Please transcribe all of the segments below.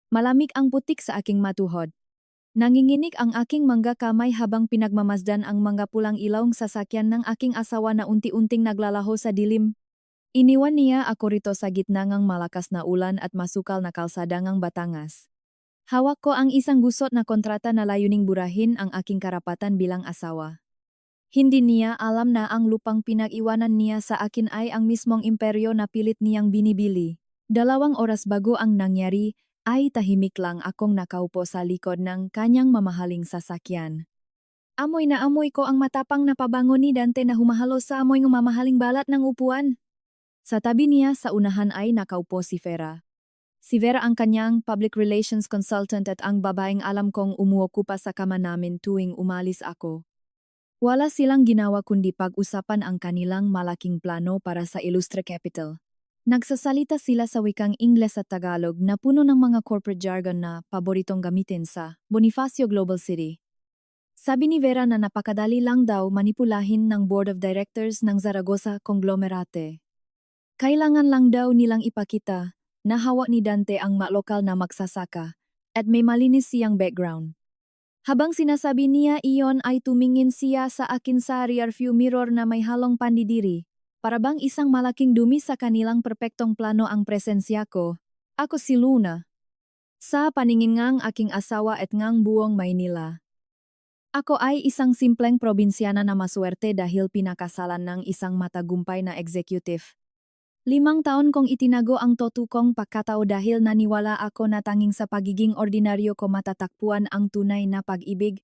Malamig ang putik sa aking matuhod. Nanginginig ang aking mga kamay habang pinagmamasdan ang mga pulang ilawng sasakyan ng aking asawa na unti-unting naglalaho sa dilim. Iniwan niya ako rito sa gitna ng malakas na ulan at masukal na kalsada ng Batangas. Hawak ko ang isang gusot na kontrata na layuning burahin ang aking karapatan bilang asawa. Hindi niya alam na ang lupang pinag-iwanan niya sa akin ay ang mismong imperyo na pilit niyang binibili. 2 oras bago ang nangyari, ay tahimik lang akong nakaupo sa likod ng kanyang mamahaling sasakyan. Amoy na amoy ko ang matapang na pabango ni Dante na humahalo sa amoy ng mamahaling balat ng upuan. Sa tabi niya sa unahan ay nakaupo si Vera. Si Vera ang kanyang public relations consultant at ang babaeng alam kong umuokupa sa kama namin tuwing umalis ako. Wala silang ginawa kundi pag-usapan ang kanilang malaking plano para sa Illustre Capital. Nagsasalita sila sa wikang Ingles at Tagalog na puno ng mga corporate jargon na paboritong gamitin sa Bonifacio Global City. Sabi ni Vera na napakadali lang daw manipulahin ng Board of Directors ng Zaragoza Conglomerate. Kailangan lang daw nilang ipakita na hawak ni Dante ang malokal na magsasaka at may malinis siyang background. Habang sinasabi niya iyon ay tumingin siya sa akin sa rearview mirror na may halong pandidiri. Para bang isang malaking dumi sa kanilang perpektong plano ang presensya ko. Ako si Luna. Sa paningin ngang aking asawa at ngang buong Maynila. Ako ay isang simpleng probinsyana na maswerte dahil pinakasalan ng isang matagumpay na executive. 5 taon kong itinago ang totukong pagkatao dahil naniwala ako na tanging sa pagiging ordinaryo ko matatakpuan ang tunay na pag-ibig.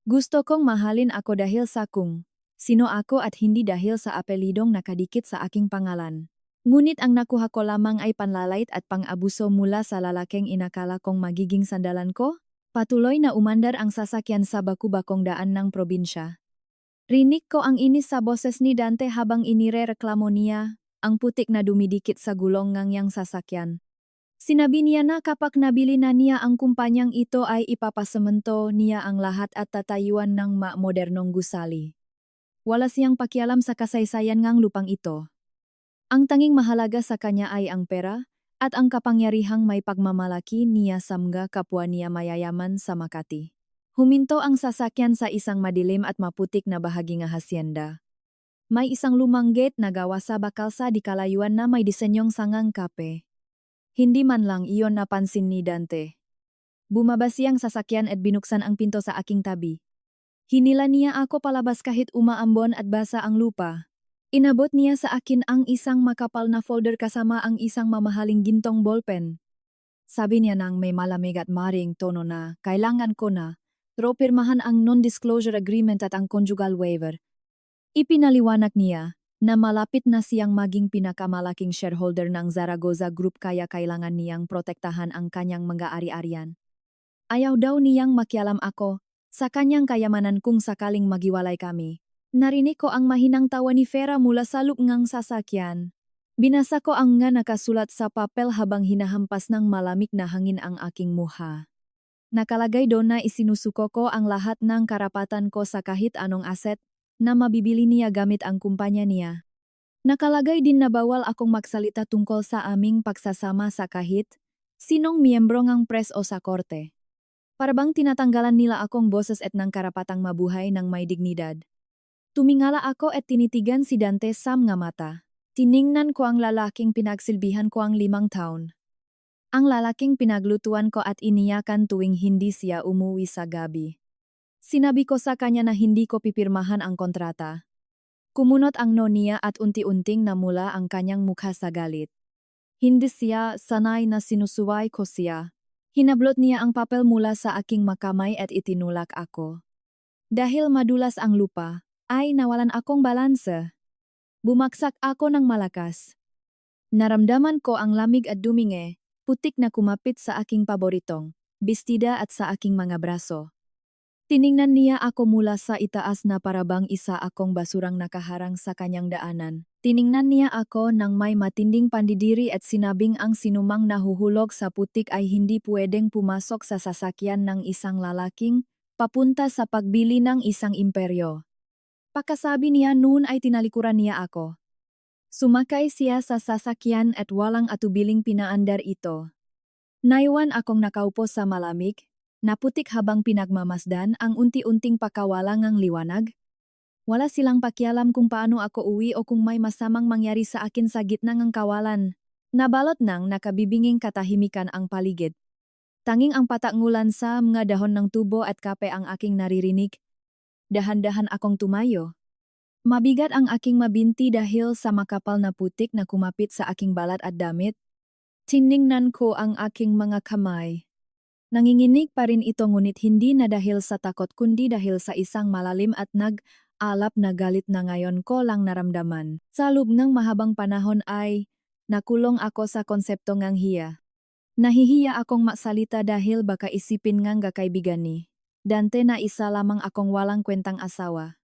Gusto kong mahalin ako dahil sa kung sino ako at hindi dahil sa apelidong nakadikit sa aking pangalan. Ngunit ang nakuha ko lamang ay panlalait at pang-abuso mula sa lalaking inakala kong magiging sandalan ko. Patuloy na umandar ang sasakyan sa baku-bakong daan ng probinsya. Rinig ko ang inis sa boses ni Dante habang inirereklamo niya ang putik na dumidikit sa gulong ng yang sasakyan. Sinabi niya na kapag nabili na niya ang kumpanyang ito ay ipapasemento niya ang lahat at tatayuan ng modernong gusali. Wala siyang pakialam sa kasaysayan ng lupang ito. Ang tanging mahalaga sa kanya ay ang pera at ang kapangyarihang may pagmamalaki niya sa mga kapwa niya mayayaman sa Makati. Huminto ang sasakyan sa isang madilim at maputik na bahagi ng hasyenda. May isang lumang gate na gawa sa bakalsa di kalayuan na may disenyong sangang kape. Hindi man lang iyon napansin ni Dante. Bumaba siyang sasakyan at binuksan ang pinto sa aking tabi. Hinila niya ako palabas kahit umaambon at basa ang lupa. Inabot niya sa akin ang isang makapal na folder kasama ang isang mamahaling gintong ballpen. Sabi niya nang may malamig at maring tono na kailangan ko na, pero pirmahan ang non-disclosure agreement at ang conjugal waiver. Ipinaliwanag niya na malapit na siyang maging pinakamalaking shareholder ng Zaragoza Group kaya kailangan niyang protektahan ang kanyang mga ari-arian. Ayaw daw niyang makialam ako sa kanyang kayamanan kung sakaling magiwalay kami. Narinig ko ang mahinang tawa ni Vera mula sa loob ng sasakyan. Binasa ko ang nga nakasulat sa papel habang hinahampas ng malamig na hangin ang aking muha. Nakalagay doon na isinusuko ko ang lahat ng karapatan ko sa kahit anong asset na mabibili niya gamit ang kumpanya niya. Nakalagay din na bawal akong magsalita tungkol sa aming pagsasama sa kahit sinong miyembro ng press o sa korte. Para bang tinatanggalan nila akong boses at ng karapatang mabuhay ng may dignidad. Tumingala ako at tinitigan si Dante sa mga mata. Tiningnan ko ang lalaking pinagsilbihan ko ang 5 taon. Ang lalaking pinaglutuan ko at iniyakan tuwing hindi siya umuwi sa gabi. Sinabi ko sa kanya na hindi ko pipirmahan ang kontrata. Kumunot ang no niya at unti-unting namula ang kanyang mukha sa galit. Hindi siya sanay na sinusuway ko siya. Hinablot niya ang papel mula sa aking makamay at itinulak ako. Dahil madulas ang lupa, ay nawalan akong balanse. Bumaksak ako ng malakas. Naramdaman ko ang lamig at duminge, putik na kumapit sa aking paboritong bestida at sa aking mga braso. Tiningnan niya ako mula sa itaas na parabang isa akong basurang nakaharang sa kanyang daanan. Tiningnan niya ako nang may matinding pandidiri at sinabing ang sinumang nahuhulog sa putik ay hindi pwedeng pumasok sa sasakyan ng isang lalaking papunta sa pagbili ng isang imperyo. Pagkasabi niya noon ay tinalikuran niya ako. Sumakay siya sa sasakyan at walang atubiling pinaandar ito. Naiwan akong nakaupo sa malamig, naputik habang pinagmamasdan ang unti-unting pakawalangang liwanag. Wala silang pakialam kung paano ako uwi o kung may masamang mangyari sa akin sa gitna ng kawalan. Nabalot ng nakabibinging katahimikan ang paligid. Tanging ang patak-ngulan sa mga dahon ng tubo at kape ang aking naririnig. Dahan-dahan akong tumayo. Mabigat ang aking mabinti dahil sa makapal na putik na kumapit sa aking balat at damit. Tiningnan ko ang aking mga kamay. Nanginginig pa rin ito ngunit hindi na dahil sa takot kundi dahil sa isang malalim at nag-alap na galit na ngayon ko lang naramdaman. Sa loob ng mahabang panahon ay nakulong ako sa konsepto ngang hiya. Nahihiya akong magsalita dahil baka isipin ngang gakaibigan ni Dante na isa lamang akong walang kwentang asawa.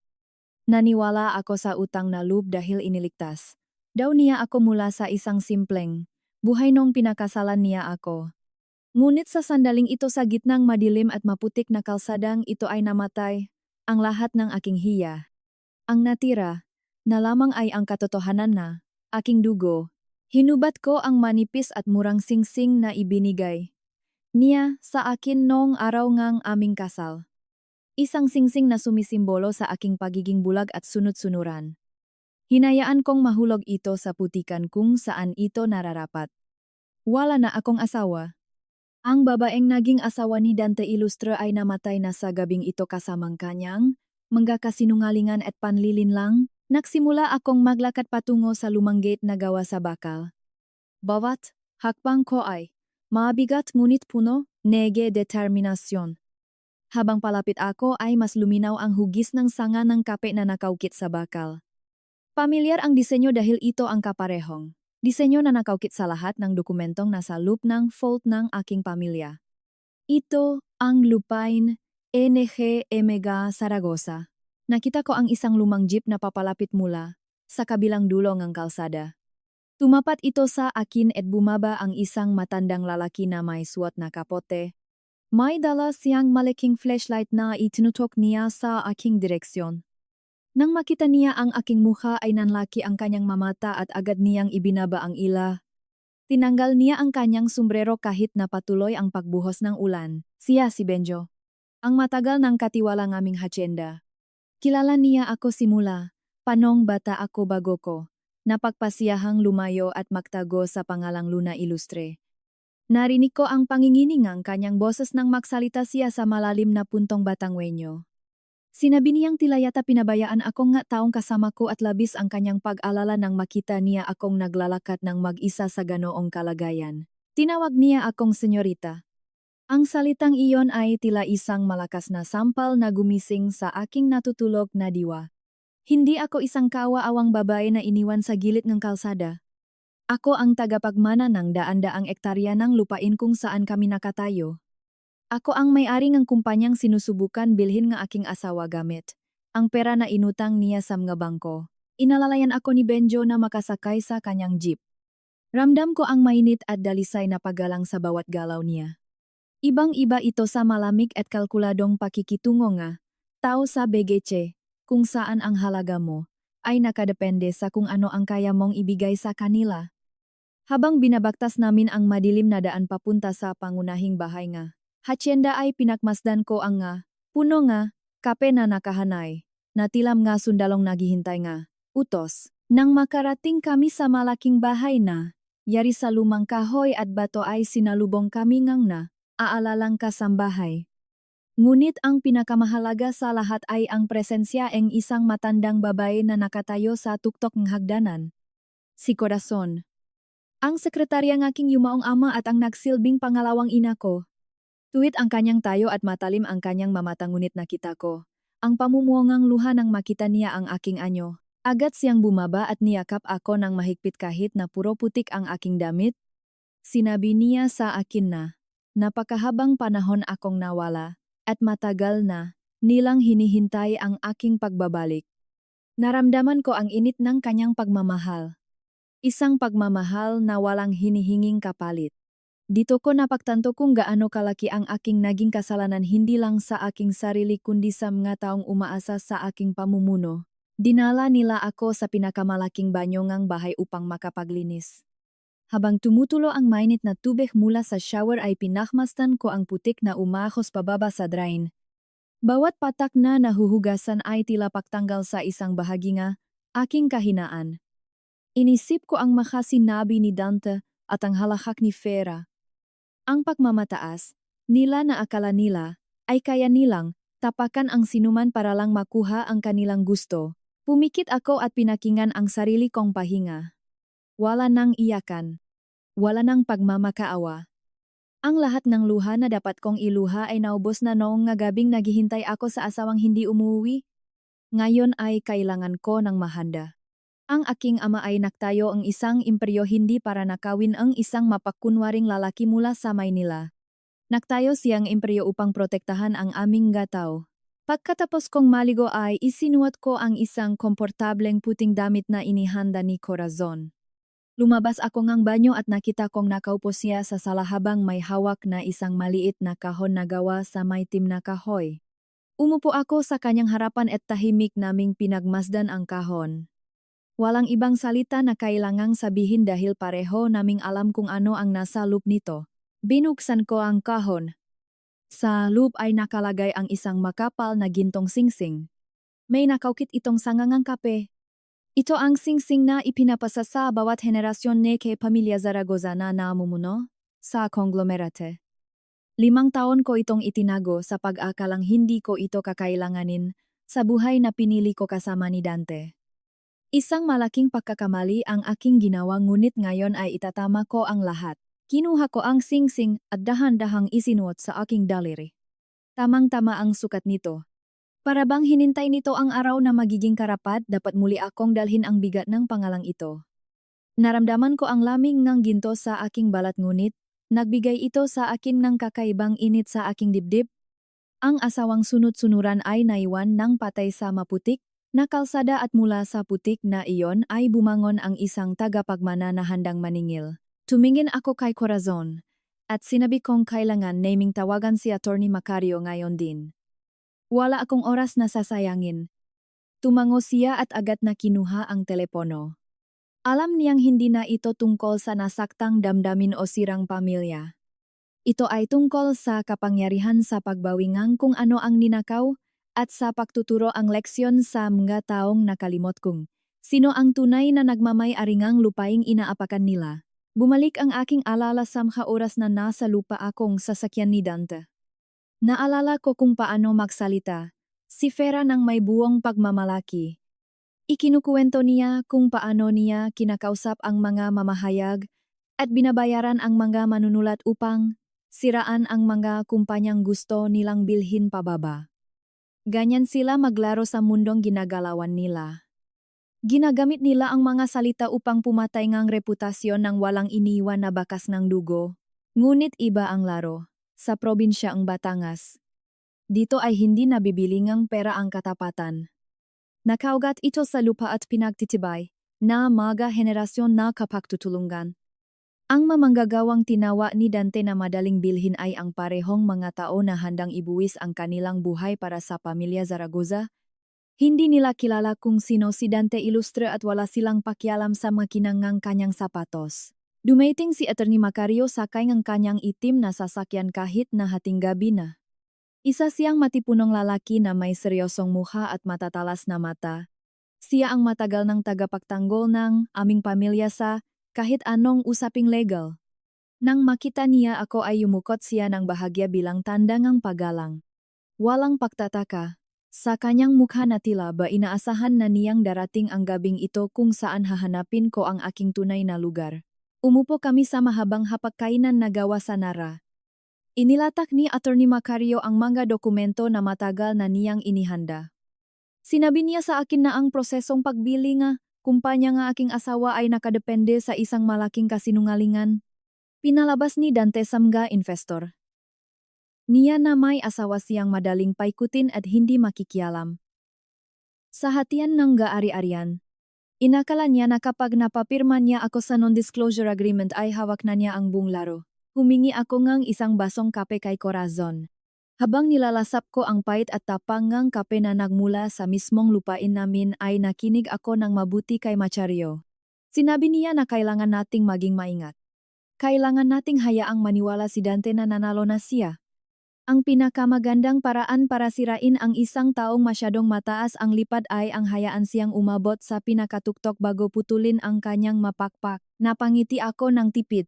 Naniwala ako sa utang na loob dahil iniligtas daw niya ako mula sa isang simpleng buhay nung pinakasalan niya ako. Ngunit sa sandaling ito sa gitnang madilim at maputik na kalsadang ito ay namatay ang lahat ng aking hiya. Ang natira na lamang ay ang katotohanan na aking dugo. Hinubat ko ang manipis at murang singsing na ibinigay niya sa akin noong araw ngang aming kasal. Isang singsing na sumisimbolo sa aking pagiging bulag at sunod-sunuran. Hinayaan kong mahulog ito sa putikan kung saan ito nararapat. Wala na akong asawa. Ang babaeng naging asawa ni Dante Ilustre ay namatay na sa gabing ito kasamang kanyang mga kasinungalingan at panlilinlang. Nagsimula akong maglakad patungo sa lumang gate na gawa sa bakal. Bawat hakbang ko ay mabigat ngunit puno nege determinasyon. Habang palapit ako ay mas luminaw ang hugis ng sanga ng kape na nakaukit sa bakal. Pamilyar ang disenyo dahil ito ang kaparehong disenyo na nakaukit sa lahat ng dokumentong nasa loop ng vault ng aking pamilya. Ito ang lupain NG Emega Saragossa. Nakita ko ang isang lumang jeep na papalapit mula sa kabilang dulo ng kalsada. Tumapat ito sa akin at bumaba ang isang matandang lalaki na may suot na kapote. May dala siyang malaking flashlight na itinutok niya sa aking direksyon. Nang makita niya ang aking mukha ay nanlaki ang kanyang mamata at agad niyang ibinaba ang ila. Tinanggal niya ang kanyang sombrero kahit na patuloy ang pagbuhos ng ulan. Siya si Benjo. Ang matagal ng katiwala ngaming hacienda. Kilala niya ako simula. Panong bata ako bago ko. Napagpasiyahang lumayo at magtago sa pangalang Luna Ilustre. Narinig ko ang pangingining ng kanyang boses nang magsalita siya sa malalim na puntong Batangwenyo. Sinabi niyang tila yata pinabayaan akong nga taong kasama ko at labis ang kanyang pag-alala nang makita niya akong naglalakad ng mag-isa sa ganoong kalagayan. Tinawag niya akong senyorita. Ang salitang iyon ay tila isang malakas na sampal na gumising sa aking natutulog na diwa. Hindi ako isang kaawa-awang babae na iniwan sa gilid ng kalsada. Ako ang tagapagmana ng daan-daang ektarya ng lupain kung saan kami nakatayo. Ako ang may-ari ng kumpanyang sinusubukan bilhin ng aking asawa gamit ang pera na inutang niya sa mga bangko. Inalalayan ako ni Benjo na makasakay sa kanyang jeep. Ramdam ko ang mainit at dalisay na paggalang sa bawat galaw niya. Ibang-iba ito sa malamig at kalkuladong pakikitungo nga tao sa BGC, kung saan ang halaga mo ay nakadepende sa kung ano ang kaya mong ibigay sa kanila. Habang binabaktas namin ang madilim na daan papunta sa pangunahing bahay nga hacienda ay pinakmasdan ko ang nga puno nga kape na nakahanay, na tilam nga sundalong naghihintay nga utos. Nang makarating kami sa malaking bahay na yari sa lumang kahoy at bato ay sinalubong kami ngang na aalalang kasambahay. Ngunit ang pinakamahalaga sa lahat ay ang presensya ng isang matandang babae na nakatayo sa tuktok ng hagdanan. Si Corazon. Ang sekretarya ng aking yumaong ama at ang nagsilbing pangalawang ina ko. Tuwid ang kanyang tayo at matalim ang kanyang mamata ngunit nakita ko ang pamumuongang luha nang makita niya ang aking anyo. Agad siyang bumaba at niyakap ako ng mahigpit kahit na puro putik ang aking damit. Sinabi niya sa akin na napakahabang panahon akong nawala at matagal na nilang hinihintay ang aking pagbabalik. Naramdaman ko ang init ng kanyang pagmamahal. Isang pagmamahal na walang hinihinging kapalit. Dito ko napagtanto kung gaano kalaki ang aking naging kasalanan hindi lang sa aking sarili kundi sa mga taong umaasa sa aking pamumuno. Dinala nila ako sa pinakamalaking banyo ngang bahay upang makapaglinis. Habang tumutulo ang mainit na tubig mula sa shower ay pinakmasdan ko ang putik na umahos pababa sa drain. Bawat patak na nahuhugasan ay tila pagtanggal sa isang bahagi nga, aking kahinaan. Inisip ko ang makasinabi ni Dante at ang halahak ni Fera. Ang pagmamataas, nila na akala nila, ay kaya nilang tapakan ang sinuman para lang makuha ang kanilang gusto. Pumikit ako at pinakingan ang sarili kong pahinga. Wala nang iyakan. Wala nang pagmamakaawa. Ang lahat ng luha na dapat kong iluha ay naubos na noong nga gabing naghihintay ako sa asawang hindi umuwi. Ngayon ay kailangan ko ng mahanda. Ang aking ama ay naktayo ang isang imperyo hindi para nakawin ang isang mapakunwaring lalaki mula sa Maynila. Naktayo siyang imperyo upang protektahan ang aming gataw. Pagkatapos kong maligo ay isinuot ko ang isang komportableng puting damit na inihanda ni Corazon. Lumabas ako ngang banyo at nakita kong nakaupo siya sa sala habang may hawak na isang maliit na kahon na gawa sa maitim na kahoy. Umupo ako sa kanyang harapan at tahimik naming pinagmasdan ang kahon. Walang ibang salita na kailangang sabihin dahil pareho naming alam kung ano ang nasa loob nito. Binuksan ko ang kahon. Sa loob ay nakalagay ang isang makapal na gintong singsing. May nakaukit itong sangangang kape. Ito ang singsing na ipinapasa sa bawat henerasyon ni kay Pamilya Zaragoza na namumuno sa konglomerate. 5 taon ko itong itinago sa pag-akalang hindi ko ito kakailanganin sa buhay na pinili ko kasama ni Dante. Isang malaking pagkakamali ang aking ginawa ngunit ngayon ay itatama ko ang lahat. Kinuha ko ang singsing at dahan-dahang isinuot sa aking daliri. Tamang-tama ang sukat nito. Para bang hinintay nito ang araw na magiging karapat, dapat muli akong dalhin ang bigat ng pangalang ito. Naramdaman ko ang lamig ng ginto sa aking balat ngunit, nagbigay ito sa akin ng kakaibang init sa aking dibdib. Ang asawang sunod-sunuran ay naiwan ng patay sa maputik na kalsada at mula sa putik na iyon ay bumangon ang isang tagapagmana na handang maningil. Tumingin ako kay Corazon, at sinabi kong kailangan naming tawagan si Atty. Macario ngayon din. Wala akong oras na sasayangin. Tumango siya at agad na kinuha ang telepono. Alam niyang hindi na ito tungkol sa nasaktang damdamin o sirang pamilya. Ito ay tungkol sa kapangyarihan sa pagbawingang kung ano ang ninakaw at sa pagtuturo ang leksyon sa mga taong nakalimot kung sino ang tunay na nagmamay-aringang lupaing inaapakan nila. Bumalik ang aking alala sa mga oras na nasa lupa akong sasakyan ni Dante. Naalala ko kung paano magsalita, si Fera ng may buong pagmamalaki. Ikinukuwento niya kung paano niya kinakausap ang mga mamahayag at binabayaran ang mga manunulat upang siraan ang mga kumpanyang gusto nilang bilhin pababa. Ganyan sila maglaro sa mundong ginagalawan nila. Ginagamit nila ang mga salita upang pumatay ngang reputasyon ng walang iniwan na bakas ng dugo. Ngunit iba ang laro. Sa probinsya ang Batangas. Dito ay hindi nabibilingang pera ang katapatan. Nakaugat ito sa lupa at pinagtitibay na mga henerasyon na kapagtutulungan. Ang mamanggagawang tinawa ni Dante na madaling bilhin ay ang parehong mga tao na handang ibuwis ang kanilang buhay para sa Pamilya Zaragoza. Hindi nila kilala kung sino si Dante Ilustre at wala silang pakialam sa makinangang kanyang sapatos. Dumating si Atty. Macario sakay ng kanyang itim na sasakyan kahit na hating gabi na. Isa siyang matipunong lalaki na may seryosong mukha at matatalas na mata. Siya ang matagal ng tagapagtanggol ng aming pamilya sa kahit anong usaping legal. Nang makita niya ako ay yumukot siya ng bahagya bilang tanda ng paggalang. Walang pagtataka. Sa kanyang mukha na tila ba inaasahan na niyang darating ang gabing ito kung saan hahanapin ko ang aking tunay na lugar. Umupo kami sa mahabang hapagkainan na gawa sa Nara. Inilatak ni Atty. Macario ang mga dokumento na matagal na niyang inihanda. Sinabi niya sa akin na ang prosesong pagbili nga, kumpanya nga aking asawa ay nakadepende sa isang malaking kasinungalingan. Pinalabas ni Dante sa mga investor. Niya na may asawa siyang madaling paikutin at hindi makikialam. Sa hatian ng gaari-arian, inakala niya na kapag napapirma niya ako sa non-disclosure agreement ay hawak na niya ang buong laro. Humingi ako ngang isang basong kape kay Corazon. Habang nilalasap ko ang pait at tapang ngang kape na nagmula sa mismong lupain namin ay nakinig ako ng mabuti kay Macario. Sinabi niya na kailangan nating maging maingat. Kailangan nating hayaang maniwala si Dante na nanalo na siya. Ang pinakamagandang paraan para sirain ang isang taong masyadong mataas ang lipad ay ang hayaan siyang umabot sa pinakatuktok bago putulin ang kanyang mapakpak. Napangiti ako ng tipid.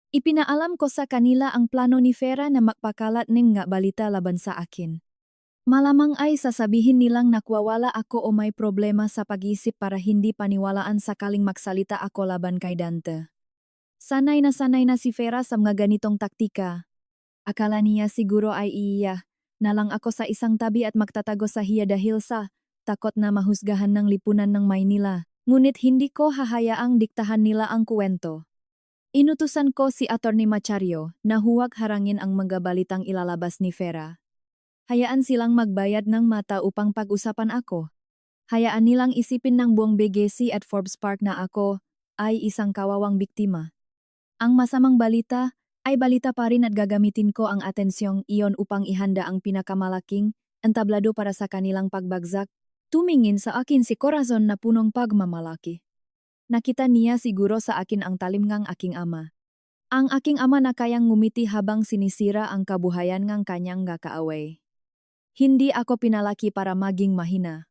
Ipinaalam ko sa kanila ang plano ni Vera na magpakalat ng nga balita laban sa akin. Malamang ay sasabihin nilang nakwawala ako o may problema sa pag-iisip para hindi paniwalaan sakaling magsalita ako laban kay Dante. Sanay na si Vera sa mga ganitong taktika. Akala niya siguro ay iya na lang ako sa isang tabi at magtatago sa hiya dahil sa takot na mahusgahan ng lipunan ng Maynila. Ngunit hindi ko hahayaang diktahan nila ang kwento. Inutusan ko si Atty. Machario na huwag harangin ang mga balitang ilalabas ni Vera. Hayaan silang magbayad ng mata upang pag-usapan ako. Hayaan nilang isipin ng buong BGC at Forbes Park na ako ay isang kawawang biktima. Ang masamang balita ay balita pa rin at gagamitin ko ang atensyong iyon upang ihanda ang pinakamalaking entablado para sa kanilang pagbagsak. Tumingin sa akin si Corazon na punong pagmamalaki. Nakita niya siguro sa akin ang talim ngang aking ama. Ang aking ama na kayang ngumiti habang sinisira ang kabuhayan ngang kanyang kaaway. Hindi ako pinalaki para maging mahina.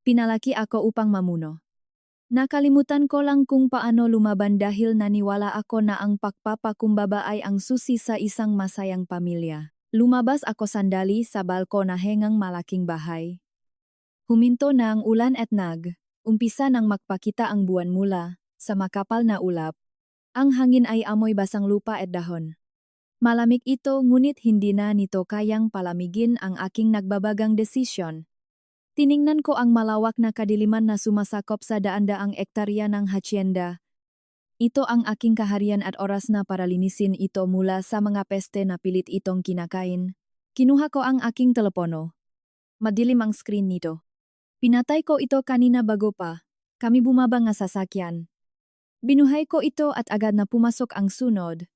Pinalaki ako upang mamuno. Nakalimutan ko lang kung paano lumaban dahil naniwala ako na ang pagpapakumbaba ay ang susi sa isang masayang pamilya. Lumabas ako sandali sa balkona hengang malaking bahay. Huminto na ang ulan at umpisa nang magpakita ang buwan mula sa makapal na ulap. Ang hangin ay amoy basang lupa at dahon. Malamig ito ngunit hindi na nito kayang palamigin ang aking nagbabagang desisyon. Tiningnan ko ang malawak na kadiliman na sumasakop sa daan-daang ektarya ng hacienda. Ito ang aking kaharian at oras na para linisin ito mula sa mga peste na pilit itong kinakain. Kinuha ko ang aking telepono. Madilim ang screen nito. Pinatay ko ito kanina bago pa kami bumaba nga sasakyan. Binuhay ko ito at agad na pumasok ang sunod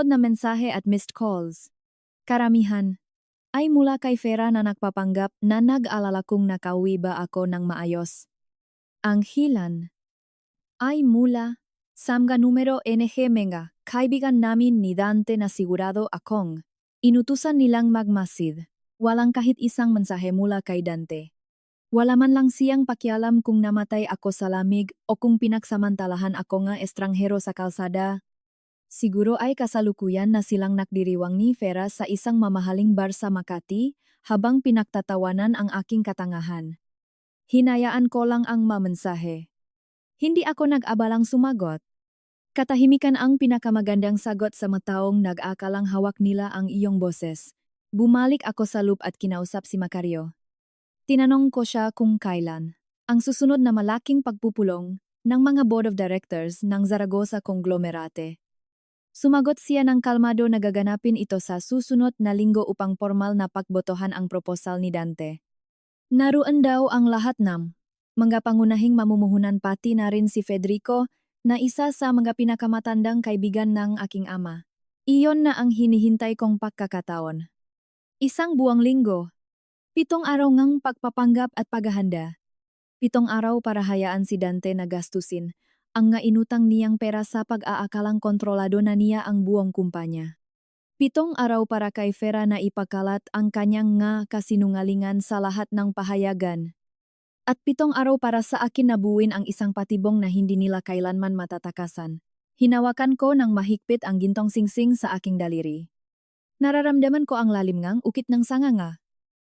na mensahe at missed calls. Karamihan ay mula kay Vera na nagpapanggap na nag-alala kung nakauwi ba ako ng maayos. Ang hilan ay mula sa mga numero NG mga kaibigan namin ni Dante na sigurado akong inutusan nilang magmasid. Walang kahit isang mensahe mula kay Dante. Wala man lang siyang pakialam kung namatay ako sa lamig o kung pinagsamantalahan ako nga estranghero sa kalsada. Siguro ay kasalukuyan na silang nakdiriwang ni Vera sa isang mamahaling bar sa Makati habang pinagtatawanan ang aking katangahan. Hinayaan ko lang ang mamensahe. Hindi ako nag-abalang sumagot. Katahimikan ang pinakamagandang sagot sa mataong nag-akalang hawak nila ang iyong boses. Bumalik ako sa loop at kinausap si Macario. Tinanong ko siya kung kailan ang susunod na malaking pagpupulong ng mga board of directors ng Zaragoza Conglomerate. Sumagot siya ng kalmado na gaganapin ito sa susunod na linggo upang formal na pagbotohan ang proposal ni Dante. Naroon daw ang lahat ng mga pangunahing mamumuhunan pati na rin si Federico na isa sa mga pinakamatandang kaibigan ng aking ama. Iyon na ang hinihintay kong pagkakataon. Isang buwang linggo. 7 araw ngang pagpapanggap at paghahanda. 7 araw para hayaan si Dante na gastusin ang nga inutang niyang pera sa pag-aakalang kontrolado na niya ang buong kumpanya. 7 araw para kay Vera na ipakalat ang kanyang nga kasinungalingan sa lahat ng pahayagan. At 7 araw para sa akin na buuin ang isang patibong na hindi nila kailanman matatakasan. Hinawakan ko ng mahigpit ang gintong singsing sa aking daliri. Nararamdaman ko ang lalim ngang ukit ng sanganga.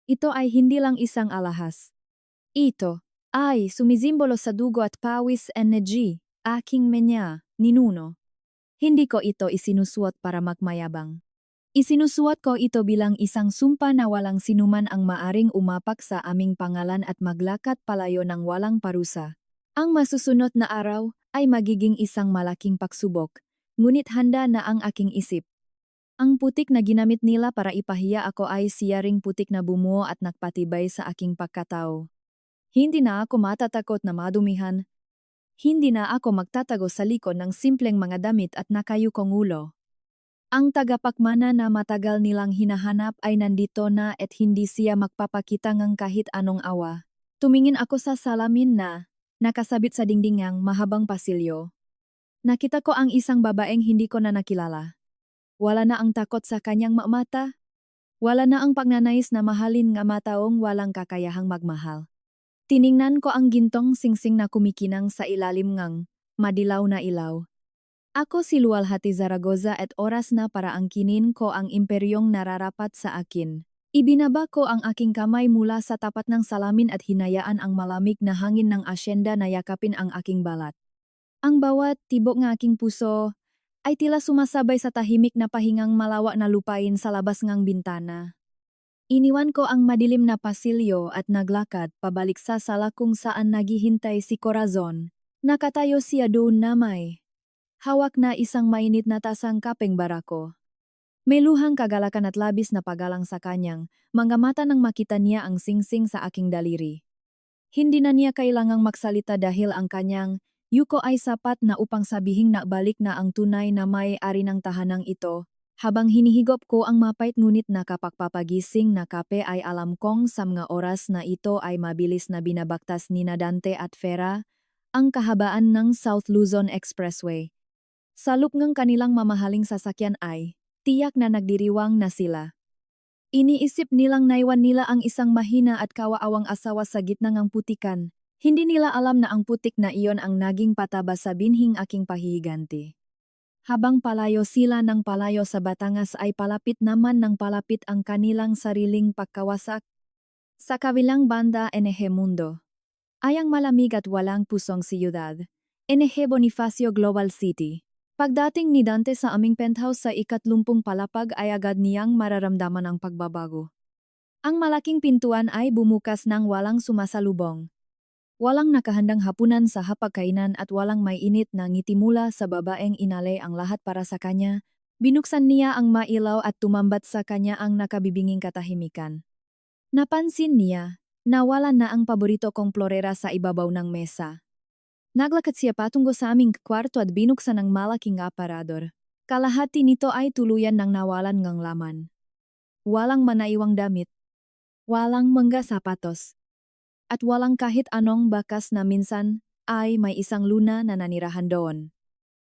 Ito ay hindi lang isang alahas. Ito ay sumisimbolo sa dugo at pawis energy. Aking menya, ninuno. Hindi ko ito isinusuot para magmayabang. Isinusuot ko ito bilang isang sumpa na walang sinuman ang maaring umapak sa aming pangalan at maglakat palayo ng walang parusa. Ang masusunod na araw ay magiging isang malaking pagsubok, ngunit handa na ang aking isip. Ang putik na ginamit nila para ipahiya ako ay siyaring putik na bumuo at nagpatibay sa aking pagkatao. Hindi na ako matatakot na madumihan. Hindi na ako magtatago sa likod ng simpleng mga damit at nakayukong ulo. Ang tagapagmana na matagal nilang hinahanap ay nandito na at hindi siya magpapakita ng kahit anong awa. Tumingin ako sa salamin na nakasabit sa dingdingang mahabang pasilyo. Nakita ko ang isang babaeng hindi ko na nakilala. Wala na ang takot sa kanyang mata. Wala na ang pagnanais na mahalin nga mataong walang kakayahang magmahal. Tiningnan ko ang gintong singsing na kumikinang sa ilalim ngang madilaw na ilaw. Ako si Luwalhati Zaragoza at oras na para angkinin ko ang imperyong nararapat sa akin. Ibinaba ko ang aking kamay mula sa tapat ng salamin at hinayaan ang malamig na hangin ng asyenda na yakapin ang aking balat. Ang bawat tibok ng aking puso ay tila sumasabay sa tahimik na pahingang malawa na lupain sa labas ngang bintana. Iniwan ko ang madilim na pasilyo at naglakad pabalik sa sala kung saan naghihintay si Corazon. Nakatayo siya doon na may hawak na isang mainit na tasang kapeng barako. May luhang kagalakan at labis na paggalang sa kanyang mga mata nang makita niya ang singsing sa aking daliri. Hindi na niya kailangang magsalita dahil ang kanyang yuko ay sapat na upang sabihing nakbalik na ang tunay na may-ari ng tahanang ito. Habang hinihigop ko ang mapait ngunit nakapagpapagising na kape ay alam kong sa mga oras na ito ay mabilis na binabaktas ni Dante at Vera ang kahabaan ng South Luzon Expressway. Sa loop ng kanilang mamahaling sasakyan ay tiyak na nagdiriwang na sila. Iniisip nilang naiwan nila ang isang mahina at kawaawang asawa sa gitna ng putikan. Hindi nila alam na ang putik na iyon ang naging pataba sa binhing aking pahihiganti. Habang palayo sila ng palayo sa Batangas ay palapit naman ng palapit ang kanilang sariling pagkawasak. Sa kabilang banda NH Mundo. Ayang malamig at walang pusong siyudad. NH Bonifacio Global City. Pagdating ni Dante sa aming penthouse sa 30 palapag ay agad niyang mararamdaman ang pagbabago. Ang malaking pintuan ay bumukas ng walang sumasalubong. Walang nakahandang hapunan sa hapagkainan at walang may init na ngiti mula sa babaeng inalay ang lahat para sa kanya. Binuksan niya ang mailaw at tumambat sa kanya ang nakabibinging katahimikan. Napansin niya na wala na ang paborito kong florera sa ibabaw ng mesa. Naglakad siya patungo sa aming kwarto at binuksan ang malaking aparador. Kalahati nito ay tuluyan ng nawalan ngang laman. Walang manaiwang damit. Walang mga sapatos. At walang kahit anong bakas na minsan ay may isang luna na nanirahan doon.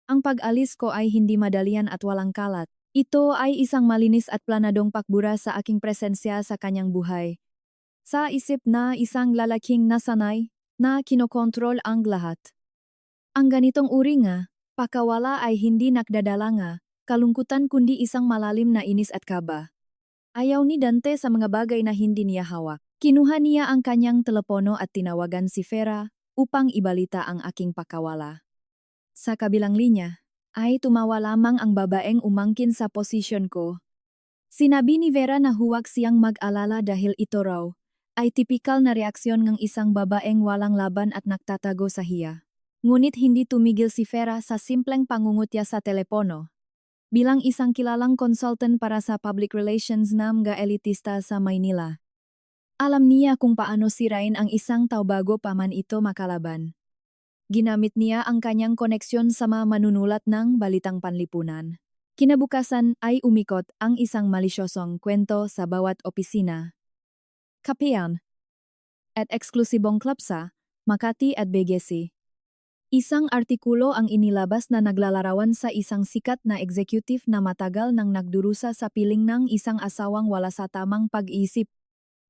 Ang pag-alis ko ay hindi madalian at walang kalat. Ito ay isang malinis at planadong pakbura sa aking presensya sa kanyang buhay. Sa isip na isang lalaking nasanay na kinokontrol ang lahat. Ang ganitong uri nga, pakawala ay hindi nakdadala nga, kalungkutan kundi isang malalim na inis at kaba. Ayaw ni Dante sa mga bagay na hindi niya hawak. Kinuha niya ang kanyang telepono at tinawagan si Vera upang ibalita ang aking pakawala. Sa kabilang linya, ay tumawa lamang ang babaeng umangkin sa posisyon ko. Sinabi ni Vera na huwag siyang mag-alala dahil ito raw ay tipikal na reaksyon ng isang babaeng walang laban at nagtatago sa hiya. Ngunit hindi tumigil si Vera sa simpleng pangungutya sa telepono. Bilang isang kilalang consultant para sa public relations na mga elitista sa Maynila. Alam niya kung paano sirain ang isang tao bago pa man ito makalaban. Ginamit niya ang kanyang koneksyon sa mga manunulat ng balitang panlipunan. Kinabukasan ay umikot ang isang malisyosong kwento sa bawat opisina. Kapean. At eksklusibong club sa Makati at BGC. Isang artikulo ang inilabas na naglalarawan sa isang sikat na executive na matagal nang nagdurusa sa piling ng isang asawang wala sa tamang pag-iisip.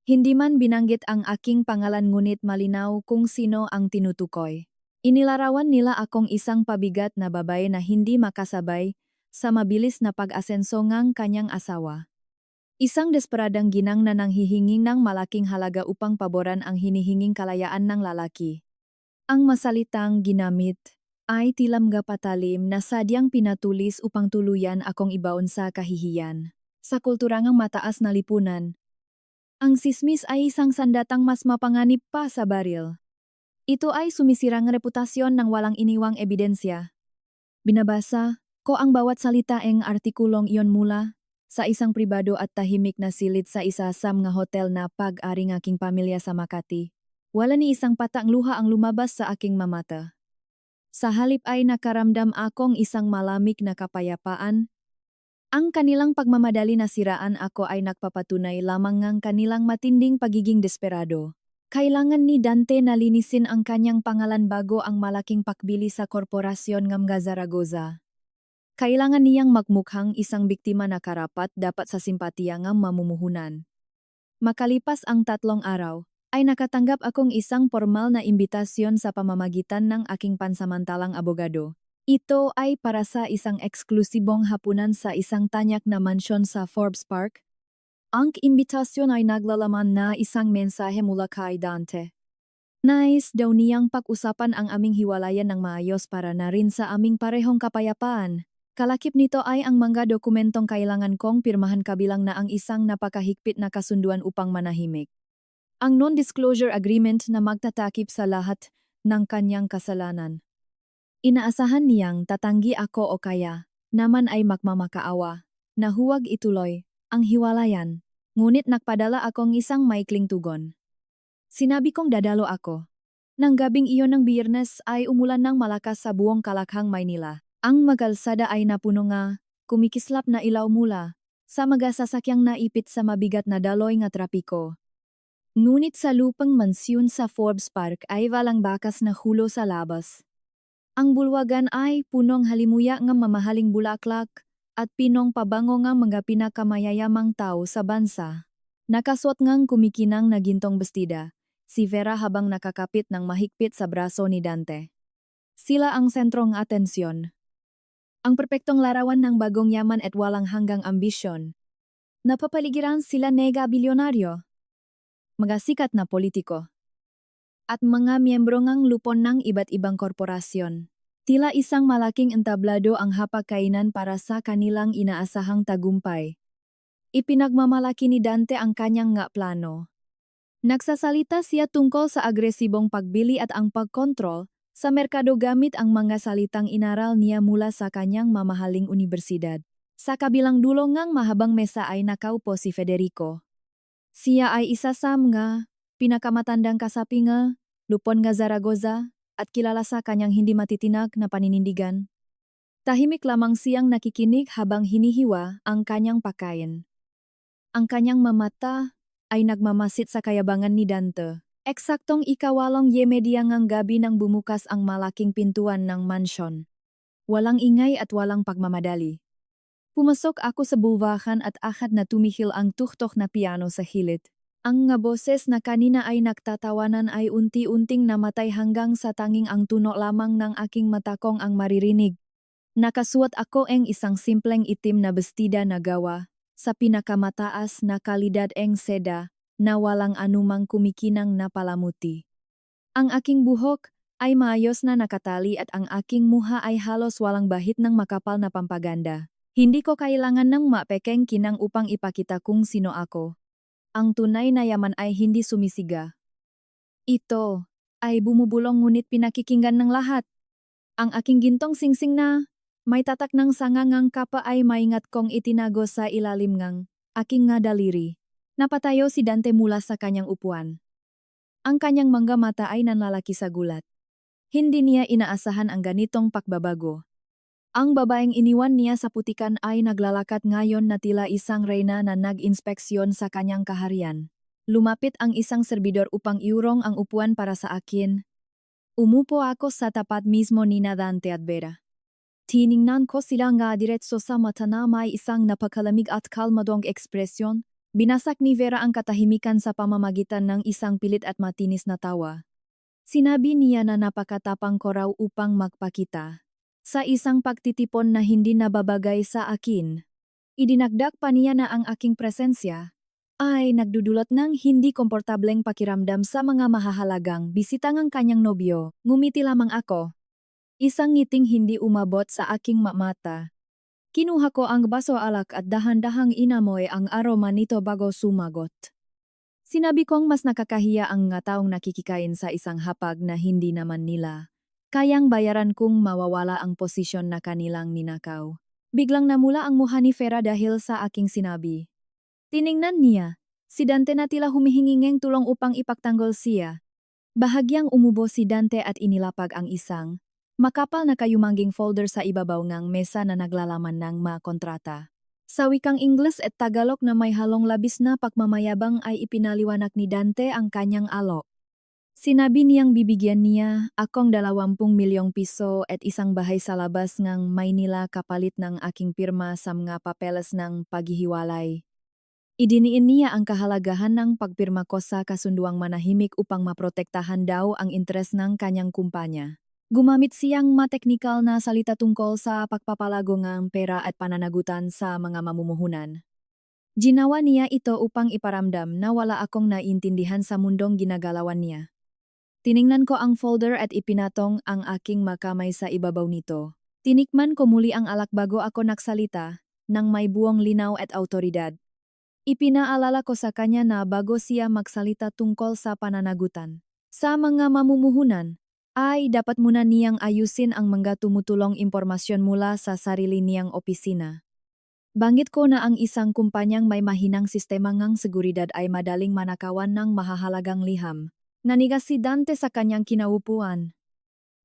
Hindi man binanggit ang aking pangalan ngunit malinaw kung sino ang tinutukoy. Inilarawan nila akong isang pabigat na babae na hindi makasabay sa mabilis na pag-asenso ng kanyang asawa. Isang desperadang ginang na nanghihinging ng malaking halaga upang paboran ang hinihinging kalayaan ng lalaki. Ang masalitang ginamit ay tilamga patalim na sadyang pinatulis upang tuluyan akong ibaon sa kahihiyan. Sa kulturang mataas na lipunan, ang sismis ay isang sandatang mas mapanganib pa sa baril. Ito ay sumisirang reputasyon ng walang iniwang ebidensya. Binabasa ko ang bawat salitaeng artikulong iyon mula sa isang pribado at tahimik na silid sa isa sa mga hotel na pag-ari ng aking pamilya sa Makati. Wala ni isang patang luha ang lumabas sa aking mamata. Sa halip ay nakaramdam akong isang malamig na kapayapaan. Ang kanilang pagmamadali na siraan ako ay nagpapatunay lamang ng kanilang matinding pagiging desperado. Kailangan ni Dante na linisin ang kanyang pangalan bago ang malaking pakbili sa korporasyon ng Zaragoza. Kailangan niyang magmukhang isang biktima na karapat dapat sa simpatiya ng mamumuhunan. Makalipas ang 3 araw, ay nakatanggap akong isang formal na imbitasyon sa pamamagitan ng aking pansamantalang abogado. Ito ay para sa isang eksklusibong hapunan sa isang tanyak na mansyon sa Forbes Park. Ang imbitasyon ay naglalaman na isang mensahe mula kay Dante. Nais daw niyang pag-usapan ang aming hiwalayan ng maayos para na rin sa aming parehong kapayapaan. Kalakip nito ay ang mga dokumentong kailangan kong pirmahan kabilang na ang isang napakahigpit na kasunduan upang manahimik. Ang non-disclosure agreement na magtatakip sa lahat ng kanyang kasalanan. Inaasahan niyang tatanggi ako o kaya naman ay magmamakaawa na huwag ituloy ang hiwalayan, ngunit nagpadala akong isang maikling tugon. Sinabi kong dadalo ako. Nang gabing iyon ng Biyernes ay umulan ng malakas sa buong Kalakhang, Maynila. Ang magalsada ay napuno nga, kumikislap na ilaw mula sa mga sasakyang naipit sa mabigat na daloy nga trapiko. Ngunit sa lupang mansyon sa Forbes Park ay walang bakas na hulo sa labas. Ang bulwagan ay punong halimuya ng mamahaling bulaklak at pinong pabango ng mga pinakamayayamang tao sa bansa. Nakasuot ngang kumikinang na gintong bestida, si Vera habang nakakapit ng mahigpit sa braso ni Dante. Sila ang sentrong atensyon. Ang perpektong larawan ng bagong yaman at walang hanggang ambisyon. Napapaligiran sila nega bilyonaryo, mga sikat na politiko, at mga miyembro ng lupon ng iba't ibang korporasyon. Tila isang malaking entablado ang hapagkainan para sa kanilang inaasahang tagumpay. Ipinagmamalaki ni Dante ang kanyang nga plano. Nagsasalita siya tungkol sa agresibong pagbili at ang pagkontrol sa merkado gamit ang mga salitang inaral niya mula sa kanyang mamahaling unibersidad. Sa kabilang dulo ngang mahabang mesa ay nakaupo si Federico. Siya ay isa sa mga pinakamatandang kasapi nga lupon nga Zaragoza at kilala sa kanyang hindi matitinag na paninindigan. Tahimik lamang siyang nakikinig habang hinihiwa ang kanyang pakain. Ang kanyang mamata ay nagmamasid sa kayabangan ni Dante. Eksaktong 8:08 ngang gabi nang bumukas ang malaking pintuan ng mansyon. Walang ingay at walang pagmamadali. Pumasok ako sa buwahan at akad na tumihil ang tuhtok na piano sa hilid. Ang nga boses na kanina ay nagtatawanan ay unti-unting namatay hanggang sa tanging ang tuno lamang ng aking matakong ang maririnig. Nakasuot ako ang isang simpleng itim na bestida na gawa sa pinakamataas na kalidad ang seda na walang anumang kumikinang na palamuti. Ang aking buhok ay maayos na nakatali at ang aking muha ay halos walang bahit ng makapal na pampaganda. Hindi ko kailangan ng mapekeng kinang upang ipakita kung sino ako. Ang tunay na yaman ay hindi sumisiga. Ito ay bumubulong ngunit pinakikinggan ng lahat. Ang aking gintong singsing na may tatak ng sangangang kapa ay maingat kong itinago sa ilalim ngang aking nga daliri. Napatayo si Dante mula sa kanyang upuan. Ang kanyang mga mata ay nanlalaki sa gulat. Hindi niya inaasahan ang ganitong pakbabago. Ang babaeng iniwan niya sa putikan ay naglalakad ngayon na tila isang reyna na nag-inspeksyon sa kanyang kaharian. Lumapit ang isang serbidor upang iurong ang upuan para sa akin. Umupo ako sa tapat mismo ni Dante at Vera. Tiningnan ko sila nga diretso sa mata na may isang napakalamig at kalmadong ekspresyon. Binasak ni Vera ang katahimikan sa pamamagitan ng isang pilit at matinis na tawa. Sinabi niya na napakatapang ko raw upang magpakita sa isang pagtitipon na hindi nababagay sa akin. Idinagdag pa niya na ang aking presensya ay nagdudulot ng hindi komportableng pakiramdam sa mga mahahalagang bisita ng kanyang nobyo. Ngumiti lamang ako. Isang ngiting hindi umabot sa aking mata. Kinuha ko ang baso alak at dahan-dahang inamoy ang aroma nito bago sumagot. Sinabi kong mas nakakahiya ang nga taong nakikikain sa isang hapag na hindi naman nila kayang bayaran kung mawawala ang posisyon na kanilang ninakaw. Biglang namula ang mukha ni Vera dahil sa aking sinabi. Tiningnan niya, si Dante na tila humihinging tulong upang ipagtanggol siya. Bahagyang umubo si Dante at inilapag ang isang makapal na kayumanging folder sa ibabaw ng mesa na naglalaman ng mga kontrata. Sa wikang Ingles at Tagalog na may halong labis na pagmamayabang ay ipinaliwanag ni Dante ang kanyang alok. Sinabi niyang bibigyan niya akong 20 milyong piso at isang bahay sa labas ng Maynila kapalit ng aking pirma sa mga papeles ng paghihiwalay. Idiniin niya ang kahalagahan ng pagpirma ko sa kasunduang manahimik upang maprotektahan daw ang interes ng kanyang kumpanya. Gumamit siyang mateknikal na salita tungkol sa pagpapalago ng pera at pananagutan sa mga mamumuhunan. Ginawa niya ito upang iparamdam na wala akong naiintindihan sa mundong ginagalawan niya. Tiningnan ko ang folder at ipinatong ang aking makamay sa ibabaw nito. Tinikman ko muli ang alak bago ako nagsalita, nang may buong linaw at autoridad. Ipinaalala ko sa kanya na bago siya magsalita tungkol sa pananagutan sa mga mamumuhunan, ay dapat muna niyang ayusin ang mga tumutulong impormasyon mula sa sarili niyang opisina. Banggit ko na ang isang kumpanyang may mahinang sistema ng seguridad ay madaling manakawan ng mahahalagang liham. Nanigas si Dante sa kanyang kinaupuan.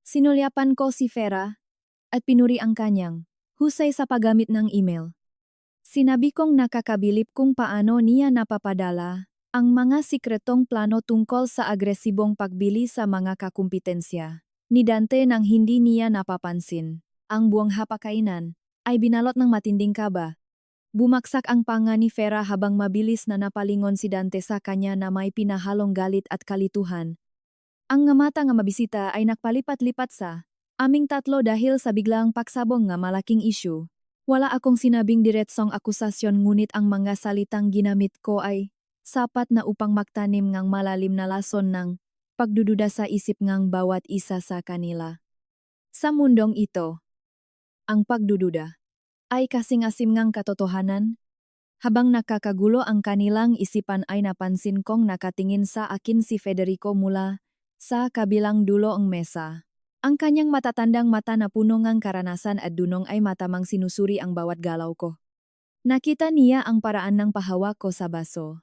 Sinulyapan ko si Vera at pinuri ang kanyang husay sa paggamit ng email. Sinabi kong nakakabilib kung paano niya napapadala ang mga sikretong plano tungkol sa agresibong pagbili sa mga kakumpetensya ni Dante nang hindi niya napapansin. Ang buong hapakainan ay binalot ng matinding kaba. Bumaksak ang panga ni Vera habang mabilis na napalingon si Dante sa kanya na may pinahalong galit at kalituhan. Ang nga mata nga mabisita ay nakpalipat-lipat sa aming tatlo dahil sa biglang pagsabong nga malaking issue. Wala akong sinabing diretsong akusasyon ngunit ang mga salitang ginamit ko ay sapat na upang magtanim ngang malalim na lason ng pagdududa sa isip ngang bawat isa sa kanila. Sa mundong ito, ang pagdududa ay kasing-asim ngang katotohanan. Habang nakakagulo ang kanilang isipan ay napansin kong nakatingin sa akin si Federico mula sa kabilang dulo ng mesa. Ang kanyang matatandang mata na puno ngang karanasan at dunong ay matamang sinusuri ang bawat galaw ko. Nakita niya ang paraan ng pahawak ko sa baso.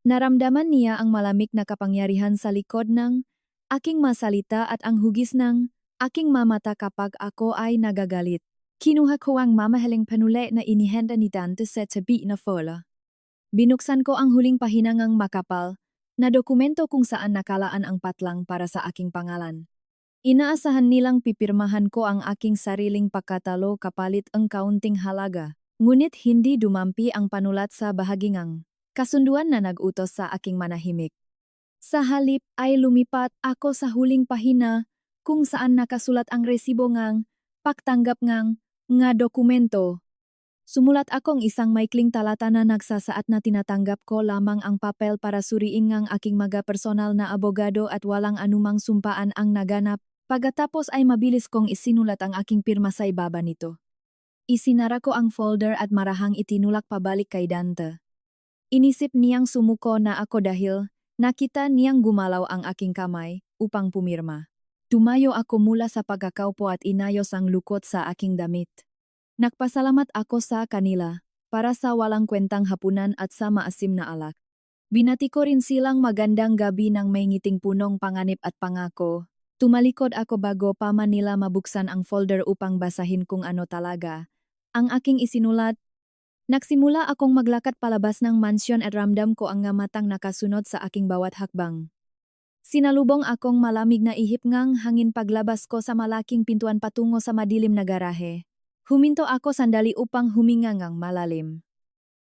Naramdaman niya ang malamig na kapangyarihan sa likod ng aking masalita at ang hugis ng aking mamata kapag ako ay nagagalit. Kinuha ko ang mamahaling panuli na inihanda ni Dante sa tabi na fola. Binuksan ko ang huling pahinangang makapal na dokumento kung saan nakalaan ang patlang para sa aking pangalan. Inaasahan nilang pipirmahan ko ang aking sariling pagkatalo kapalit ang kaunting halaga, ngunit hindi dumampi ang panulat sa bahagingang kasunduan na nag-utos sa aking manahimik. Sa halip ay lumipat ako sa huling pahina kung saan nakasulat ang resibo ngang pagtanggap ngang nga dokumento. Sumulat akong isang maikling talata na nagsasaad na tinatanggap ko lamang ang papel para suriin ngang aking mga personal na abogado at walang anumang sumpaan ang naganap. Pagkatapos ay mabilis kong isinulat ang aking pirma sa ibaba nito. Isinara ko ang folder at marahang itinulak pabalik kay Dante. Inisip niyang sumuko na ako dahil nakita niyang gumalaw ang aking kamay upang pumirma. Tumayo ako mula sa pagkakaupo at inayos ang lukot sa aking damit. Nagpasalamat ako sa kanila para sa walang kwentang hapunan at sa maasim na alak. Binati ko rin silang magandang gabi ng may ngiting punong panganib at pangako. Tumalikod ako bago pa man nila mabuksan ang folder upang basahin kung ano talaga ang aking isinulat. Nagsimula akong maglakad palabas ng mansyon at ramdam ko ang ngamatang nakasunod sa aking bawat hakbang. Sinalubong akong malamig na ihip ngang hangin paglabas ko sa malaking pintuan patungo sa madilim na garahe. Huminto ako sandali upang huminga ngang malalim.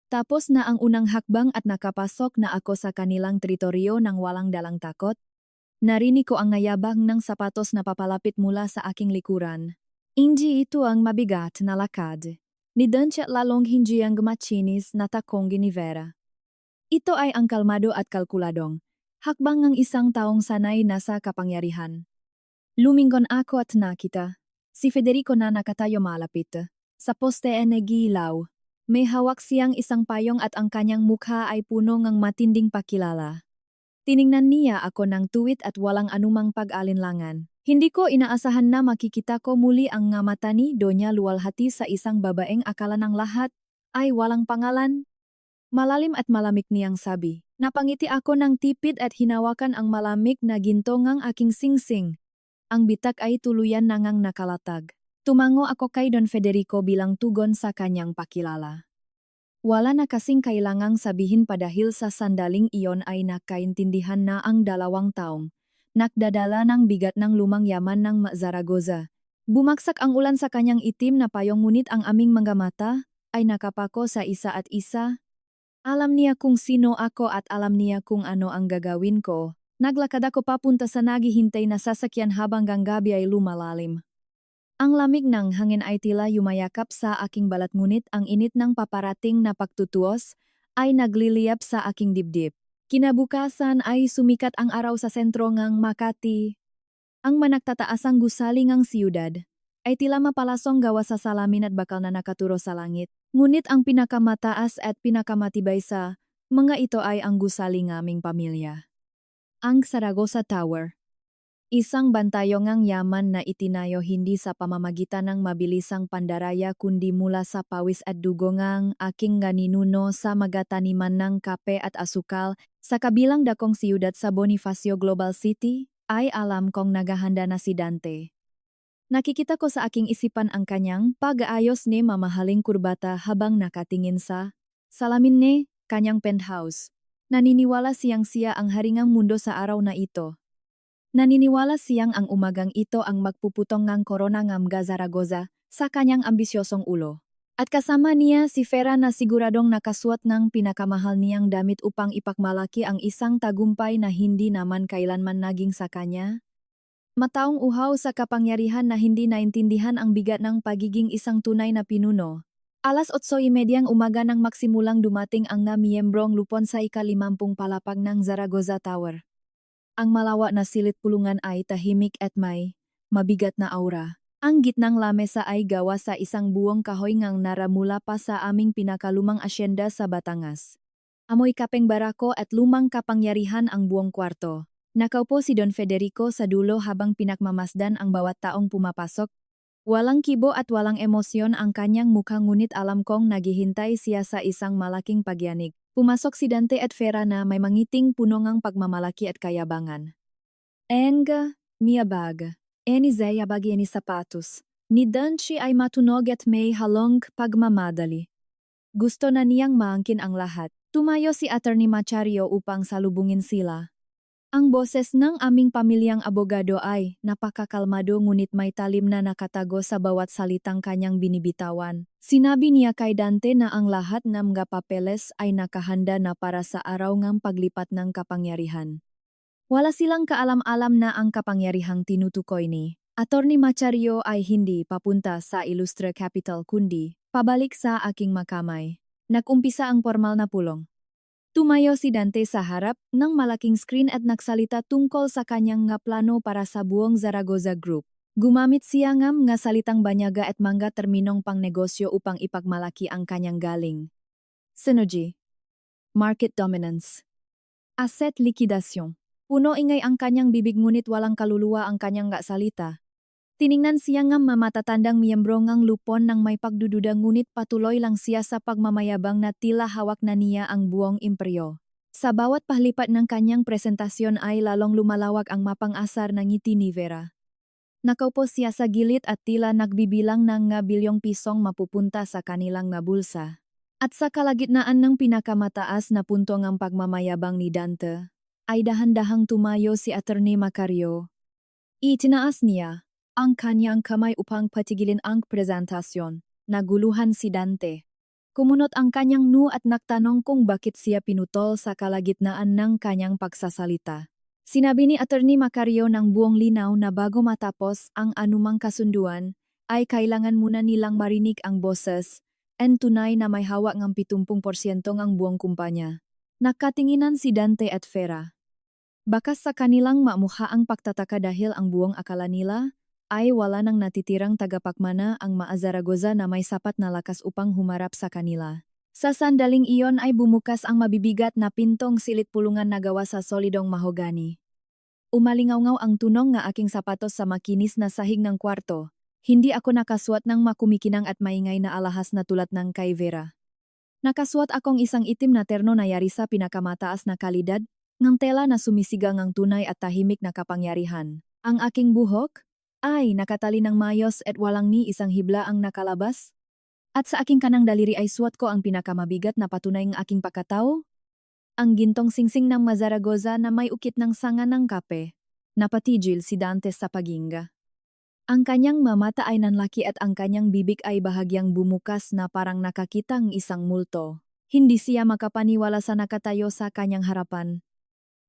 Tapos na ang unang hakbang at nakapasok na ako sa kanilang teritoryo nang walang dalang takot. Narinig ko ang ngayabang ng sapatos na papalapit mula sa aking likuran. Hindi ito ang mabigat na lakad. Ni Dante at lalong hindi ang gumachinis na takong ni Vera. Ito ay ang kalmado at kalkuladong hakbang ng isang taong sanay na sa kapangyarihan. Lumingon ako at nakita si Federico na nakatayo malapit. Sa poste ay nagilaw. May hawak siyang isang payong at ang kanyang mukha ay puno ng matinding pakilala. Tiningnan niya ako ng tuwid at walang anumang pag-alinlangan. Hindi ko inaasahan na makikita ko muli ang nga mata ni Doña Luwalhati sa isang babaeng akala ng lahat ay walang pangalan. Malalim at malamig niyang sabi. Napangiti ako ng tipid at hinawakan ang malamig na ginto ngang aking singsing. Ang bitak ay tuluyan na ngang nakalatag. Tumango ako kay Don Federico bilang tugon sa kanyang pakilala. Wala na kasing kailangang sabihin pa dahil sa sandaling iyon ay nakaintindihan na ang dalawang taong nakdadala ng bigat ng lumang yaman ng Zaragoza. Bumaksak ang ulan sa kanyang itim na payong ngunit ang aming mga mata ay nakapako sa isa at isa. Alam niya kung sino ako at alam niya kung ano ang gagawin ko. Naglakad ako papunta sa naghihintay na sasakyan habang ang gabi ay lumalalim. Ang lamig ng hangin ay tila yumayakap sa aking balat ngunit ang init ng paparating na pagtutuos ay nagliliyap sa aking dibdib. Kinabukasan ay sumikat ang araw sa sentro ng Makati. Ang managtataasang gusali ngang siyudad ay tila mapalasong gawa sa salamin at bakal na nakaturo sa langit. Ngunit ang pinakamataas at pinakamatibay sa mga ito ay ang gusali ngaming pamilya. Ang Zaragoza Tower. Isang bantayongang yaman na itinayo hindi sa pamamagitan ng mabilisang pandaraya kundi mula sa pawis at dugo ngang aking ganinuno sa magataniman ng kape at asukal sa kabilang dakong siyudad sa Bonifacio Global City, ay alam kong naghahanda na si Dante. Nakikita ko sa aking isipan ang kanyang pag-aayos ni mamahaling kurbata habang nakatingin sa salamin ni kanyang penthouse. Naniniwala siya ang haringang mundo sa araw na ito. Naniniwala siyang ang umagang ito ang magpuputong ng korona ng Zaragoza sa kanyang ambisyosong ulo. At kasama niya si Vera na siguradong nakasuot ng pinakamahal niyang damit upang ipakmalaki ang isang tagumpay na hindi naman kailanman naging sa kanya. Mataong uhaw sa kapangyarihan na hindi naintindihan ang bigat ng pagiging isang tunay na pinuno. Alas 8:30 umaga nang maksimulang dumating ang na miyembrong lupon sa ika-50 palapag ng Zaragoza Tower. Ang malawa na silid pulungan ay tahimik at may mabigat na aura. Ang gitnang lamesa ay gawa sa isang buong kahoy ngang naramula pa sa aming pinakalumang asyenda sa Batangas. Amoy kapeng barako at lumang kapangyarihan ang buong kwarto. Nakaupo si Don Federico sa dulo habang pinakmamasdan ang bawat taong pumapasok. Walang kibo at walang emosyon ang kanyang mukha ngunit alam kong naghihintay siya sa isang malaking pagyanig. Pumasok si Dante at Vera na may mangiting puno ngang pagmamalaki at kayabangan. Enga, miyabag. Eni zayabag eni sapatos. Ni Dante ay matunog at may halong pagmamadali. Gusto na niyang maangkin ang lahat. Tumayo si Attorney Machario upang salubungin sila. Ang boses ng aming pamilyang abogado ay napakakalmado ngunit may talim na nakatago sa bawat salitang kanyang binibitawan. Sinabi niya kay Dante na ang lahat ng mga papeles ay nakahanda na para sa araw ng paglipat ng kapangyarihan. Wala silang kaalam-alam na ang kapangyarihang tinutukoy ni Attorney Machario ay hindi papunta sa Ilustre Capital kundi pabalik sa aking makamay. Nagumpisa ang formal na pulong. Tumayo si Dante sa harap ng malaking screen at nagsalita tungkol sa kanyang nga plano para sa buong Zaragoza Group. Gumamit siya ng nga salitang banyaga at mga terminong pangnegosyo upang ipagmalaki ang kanyang galing. Synergy. Market dominance. Asset liquidation. Puno ingay ang kanyang bibig ngunit walang kaluluwa ang kanyang nga salita. Tiningnan siya ng matatandang miyembro ngang lupon ng may pagdududa ngunit patuloy lang siya sa pagmamayabang na tila hawak na niya ang buong imperyo. Sa bawat pahlipat ng kanyang presentasyon ay lalong lumalawak ang mapang-asar na ngiti ni Vera. Nakaupo siya sa gilid at tila nagbibilang ng nga bilyong pisong mapupunta sa kanilang nga bulsa. At sa kalagitnaan ng pinakamataas na punto ng pagmamayabang ni Dante, ay dahan-dahang tumayo si Attorney Macario. Itinaas niya ang kanyang kamay upang patigilin ang presentasyon. Naguluhan si Dante. Kumunot ang kanyang noo at nagtanong kung bakit siya pinutol sa kalagitnaan ng kanyang pagsasalita. Sinabi ni Attorney Macario ng buong linaw na bago matapos ang anumang kasunduan, ay kailangan muna nilang marinig ang boses, and tunay na may hawak ng 70% ang buong kumpanya. Nakatinginan si Dante at Vera. Bakas sa kanilang mamukha ang pagtataka dahil ang buong akala nila ay wala nang natitirang tagapagmana ang Zaragoza na may sapat na lakas upang humarap sa kanila. Sa sandaling iyon ay bumukas ang mabibigat na pintong silit pulungan na gawa sa solidong mahogani. Umalingaw-ngaw ang tunong nga aking sapatos sa makinis na sahig ng kwarto. Hindi ako nakasuot ng makumikinang at maingay na alahas na tulad ng kay Vera. Nakasuot akong isang itim na terno na yari sa pinakamataas na kalidad, ng tela na sumisigang ang tunay at tahimik na kapangyarihan. Ang aking buhok ay nakatali ng mayos at walang ni isang hibla ang nakalabas. At sa aking kanang daliri ay suot ko ang pinakamabigat na patunay ng aking pagkatao. Ang gintong singsing ng Zaragoza na may ukit ng sanga ng kape. Napatigil si Dante sa paghinga. Ang kanyang mamata ay nanlaki at ang kanyang bibig ay bahagyang bumukas na parang nakakitang isang multo. Hindi siya makapaniwala sa nakatayo sa kanyang harapan.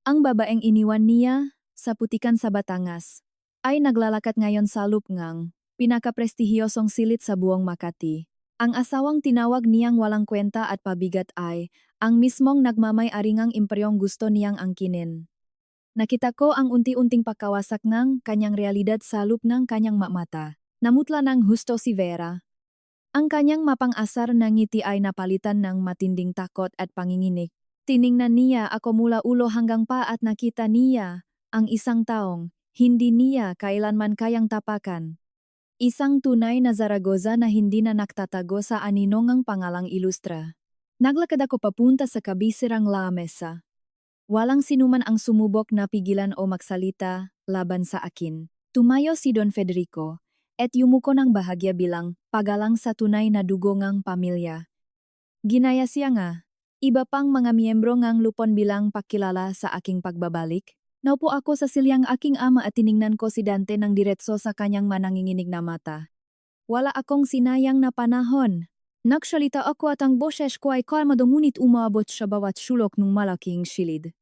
Ang babaeng iniwan niya sa putikan sa Batangas ay naglalakad ngayon sa lupngang pinakaprestihiyosong silit sa buong Makati. Ang asawang tinawag niyang walang kwenta at pabigat ay ang mismong nagmamay-aringang imperyong gusto niyang angkinin. Nakita ko ang unti-unting pagkawasak ng kanyang realidad sa loop ng kanyang mata. Namutla ng husto si Vera. Ang kanyang mapang-asar na ngiti ay napalitan ng matinding takot at panginginig. Tiningnan niya ako mula ulo hanggang paa at nakita niya ang isang taong hindi niya kailanman kayang tapakan. Isang tunay na Zaragoza na hindi na nagtatago sa aninong pangalang ilustra. Naglakad ako papunta sa kabisirang lamesa. Walang sinuman ang sumubok na pigilan o magsalita laban sa akin. Tumayo si Don Federico at yumuko ng bahagya bilang pagalang sa tunay na dugo ngang pamilya. Ginaya siya nga, iba pang mga miyembro ngang lupon bilang pakilala sa aking pagbabalik. Naupo ako sa silyang aking ama at tiningnan ko si Dante ng diretso sa kanyang mananginginig na mata. Wala akong sinayang na panahon. Nagsalita ako at ang boses ko ay kalmado ngunit umabot sa bawat sulok ng malaking silid.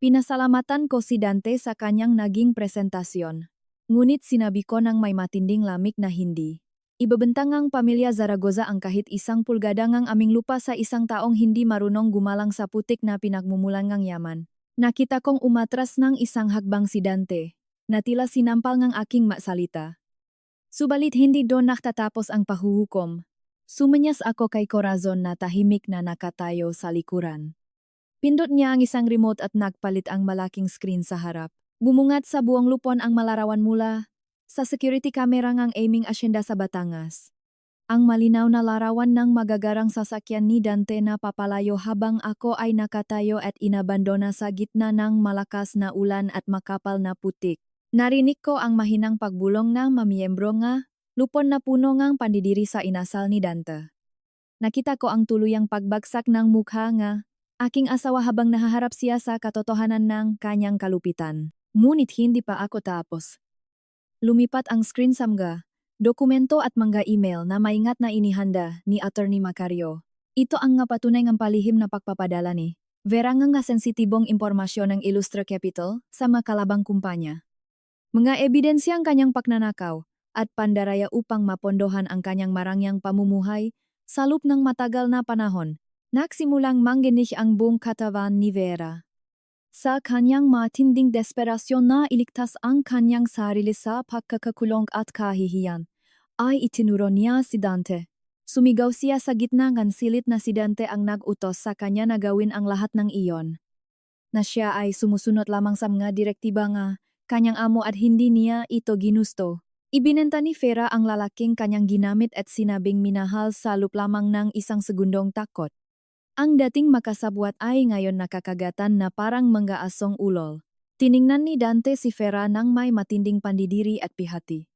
Pinasalamatan ko si Dante sa kanyang naging presentasyon. Ngunit sinabi ko ng may matinding lamig na hindi. Ibabentang ang pamilya Zaragoza ang kahit isang pulgada ngang aming lupa sa isang taong hindi marunong gumalang sa putik na pinagmumulan ngang yaman. Nakita kong umatras ng isang hakbang si Dante, na tila sinampal ngang aking masalita. Subalit hindi doon naktatapos ang pahuhukom. Sumanyas ako kay Corazon na tahimik na nakatayo sa likuran. Pindot niya ang isang remote at nagpalit ang malaking screen sa harap. Bumungat sa buong lupon ang malarawan mula sa security camera ngang aiming asyenda sa Batangas. Ang malinaw na larawan ng magagarang sasakyan ni Dante na papalayo habang ako ay nakatayo at inabandona sa gitna ng malakas na ulan at makapal na putik. Narinig ko ang mahinang pagbulong ng mamiyembro nga, lupon na puno ngang pandidiri sa inasal ni Dante. Nakita ko ang tuluyang pagbagsak ng mukha nga, aking asawa habang nahaharap siya sa katotohanan ng kanyang kalupitan. Ngunit hindi pa ako tapos. Lumipat ang screen sa mga dokumento at mga email na maingat na inihanda ni Attorney Macario. Ito ang nga patunay ng palihim na pagpapadala ni Vera nga sensitibong impormasyon ng Illustra Capital sa makalabang kumpanya. Mga ebidensyang kanyang pagnanakaw at pandaraya upang mapondohan ang kanyang marangyang pamumuhay sa loob ng matagal na panahon. Nagsimulang mangginig ang buong katawan ni Vera. Sa kanyang matinding desperasyon na iligtas ang kanyang sarili sa pagkakakulong at kahihiyan, ay itinuro niya si Dante. Sumigaw siya sa gitna ng silit na si Dante ang nag-utos sa kanya na gawin ang lahat ng iyon. Na siya ay sumusunod lamang sa mga direktiba nga kanyang amo at hindi niya ito ginusto. Ibinenta ni Vera ang lalaking kanyang ginamit at sinabing minahal sa loob lamang ng isang segundong takot. Ang dating makasabwat ay ngayon nakakagatan na parang mga asong ulol. Tiningnan ni Dante si Vera nang may matinding pandidiri at pihati.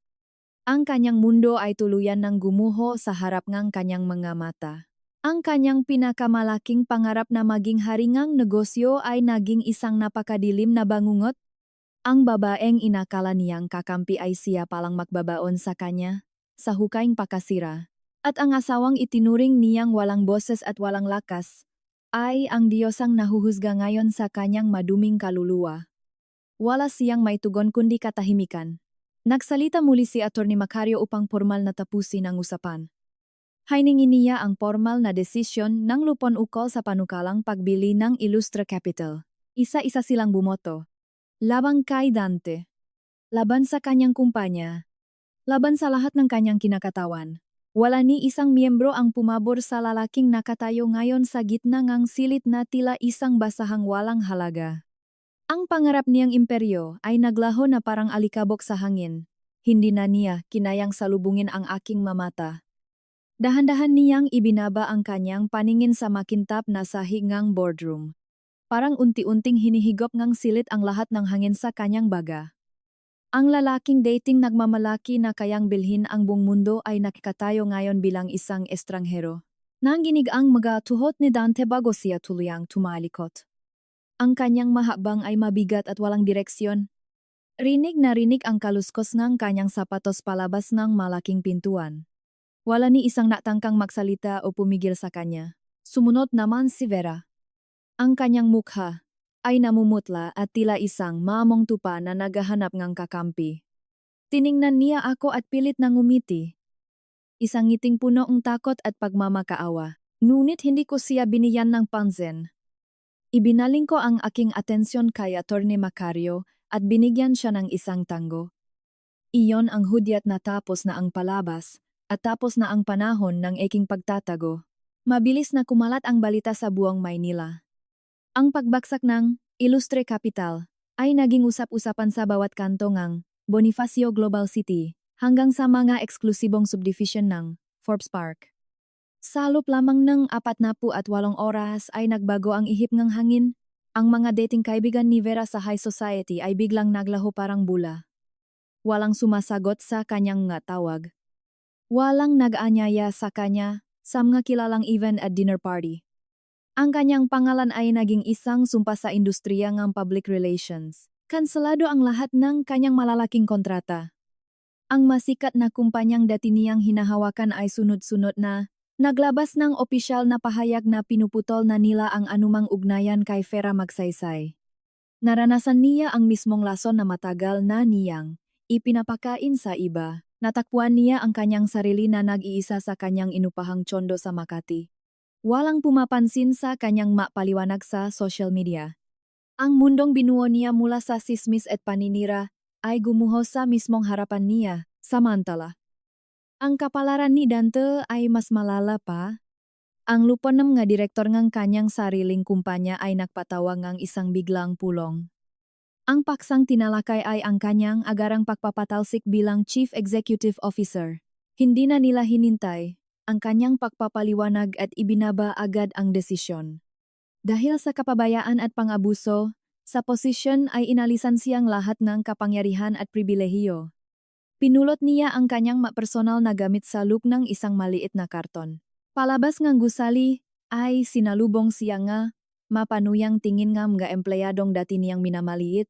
Ang kanyang mundo ay tuluyan ng gumuho sa harap ng kanyang mga mata. Ang kanyang pinakamalaking pangarap na maging haringang negosyo ay naging isang napakadilim na bangungot. Ang babaeng inakala niyang kakampi ay siya palang magbabaon sa kanya, sa hukaing pakasira. At ang asawang itinuring niyang walang boses at walang lakas, ay ang Diyosang nahuhusga ngayon sa kanyang maduming kaluluwa. Wala siyang may tugon kundi katahimikan. Nagsalita muli si Attorney Macario upang formal na tapusin ang usapan. Hiningin niya ang formal na desisyon ng lupon ukol sa panukalang pagbili ng Illustra Capital. Isa-isa silang bumoto. Labang kay Dante. Laban sa kanyang kumpanya. Laban sa lahat ng kanyang kinakatawan. Wala ni isang miyembro ang pumabor sa lalaking nakatayo ngayon sa gitna ngang silit na tila isang basahang walang halaga. Ang pangarap niyang imperyo ay naglaho na parang alikabok sa hangin. Hindi na niya kinayang salubungin ang aking mamata. Dahan-dahan niyang ibinaba ang kanyang paningin sa makintap na sahig ngang boardroom. Parang unti-unting hinihigop ngang silit ang lahat ng hangin sa kanyang baga. Ang lalaking dating nagmamalaki na kayang bilhin ang buong mundo ay nakikatayo ngayon bilang isang estranghero. Nanginig ang mga tuhod ni Dante bago siya tuluyang tumalikot. Ang kanyang mahabang ay mabigat at walang direksyon. Rinig na rinig ang kaluskos ng kanyang sapatos palabas ng malaking pintuan. Wala ni isang natangkang magsalita o pumigil sa kanya. Sumunod naman si Vera. Ang kanyang mukha ay namumutla at tila isang mamong tupa na naghahanap ng kakampi. Tiningnan niya ako at pilit na ngumiti. Isang ngiting puno ng takot at pagmamakaawa. Ngunit hindi ko siya binigyan ng pansin. Ibinaling ko ang aking atensyon kay Atty. Macario at binigyan siya ng isang tango. Iyon ang hudyat na tapos na ang palabas at tapos na ang panahon ng aking pagtatago. Mabilis na kumalat ang balita sa buong Maynila. Ang pagbagsak ng Ilustre Capital ay naging usap-usapan sa bawat kanto ng Bonifacio Global City hanggang sa mga eksklusibong subdivision ng Forbes Park. Sa loob lamang ng 48 oras ay nagbago ang ihip ng hangin. Ang mga dating kaibigan ni Vera sa high society ay biglang naglaho parang bula. Walang sumasagot sa kanyang nga tawag. Walang nag-anyaya sa kanya sa mga kilalang event at dinner party. Ang kanyang pangalan ay naging isang sumpa sa industriya ng public relations. Kanselado ang lahat ng kanyang malalaking kontrata. Ang masikat na kumpanyang dati niyang hinahawakan ay sunod-sunod na naglabas ng opisyal na pahayag na pinuputol na nila ang anumang ugnayan kay Vera Magsaysay. Naranasan niya ang mismong lason na matagal na niyang ipinapakain sa iba. Natakpuan niya ang kanyang sarili na nag-iisa sa kanyang inupahang tsondo sa Makati. Walang pumapansin sa kanyang mapaliwanag sa social media. Ang mundong binuo niya mula sa sismis at paninira ay gumuho sa mismong harapan niya, samantala. Ang kapalaran ni Dante ay mas malala pa. Ang lupanem nga direktor ng kanyang sariling kumpanya ay nagpatawa ng isang biglang pulong. Ang paksang tinalakay ay ang kanyang agarang pagpapatalsik bilang Chief Executive Officer. Hindi na nila hinintay ang kanyang pagpapaliwanag at ibinaba agad ang desisyon. Dahil sa kapabayaan at pang-abuso, sa posisyon ay inalisan siyang lahat ng kapangyarihan at pribilehiyo. Pinulot niya ang kanyang personal na gamit sa loop ng isang maliit na karton. Palabas ngang gusali ay sinalubong siya nga, mapanuyang tingin ng mga empleyadong dati niyang minamaliit.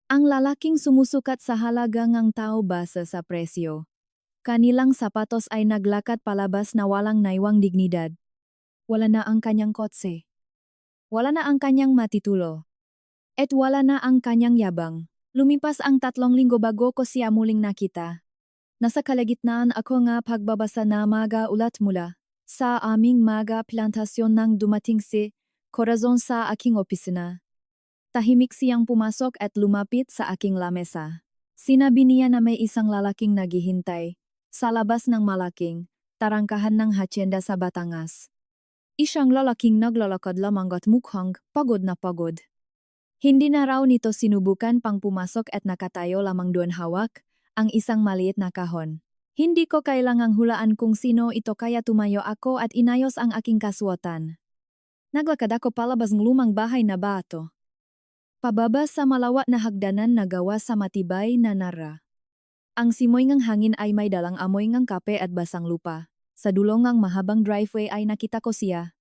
Ang lalaking sumusukat sa halaga ng tao base sa presyo. Kanilang sapatos ay naglakad palabas na walang naiwang dignidad. Wala na ang kanyang kotse. Wala na ang kanyang matitulo. At wala na ang kanyang yabang. Lumipas ang 3 linggo bago ko siya muling nakita. Nasa kalagitnaan ako nga pagbabasa na mga ulat mula sa aming mga plantasyon nang dumating si Corazon sa aking opisina. Tahimik siyang pumasok at lumapit sa aking lamesa. Sinabi niya na may isang lalaking naghihintay sa labas ng malaking tarangkahan ng hacienda sa Batangas. Isang lalaking naglalakad lamang at mukhang pagod na pagod. Hindi na raw nito sinubukan pang pumasok at nakatayo lamang doon hawak ang isang maliit na kahon. Hindi ko kailangang hulaan kung sino ito kaya tumayo ako at inayos ang aking kasuotan. Naglakad ako palabas ng lumang bahay na bato. Pababa sa malawak na hagdanan na gawa sa matibay na nara. Ang simoy ng hangin ay may dalang amoy ng kape at basang lupa. Sa dulong ng mahabang driveway ay nakita ko siya.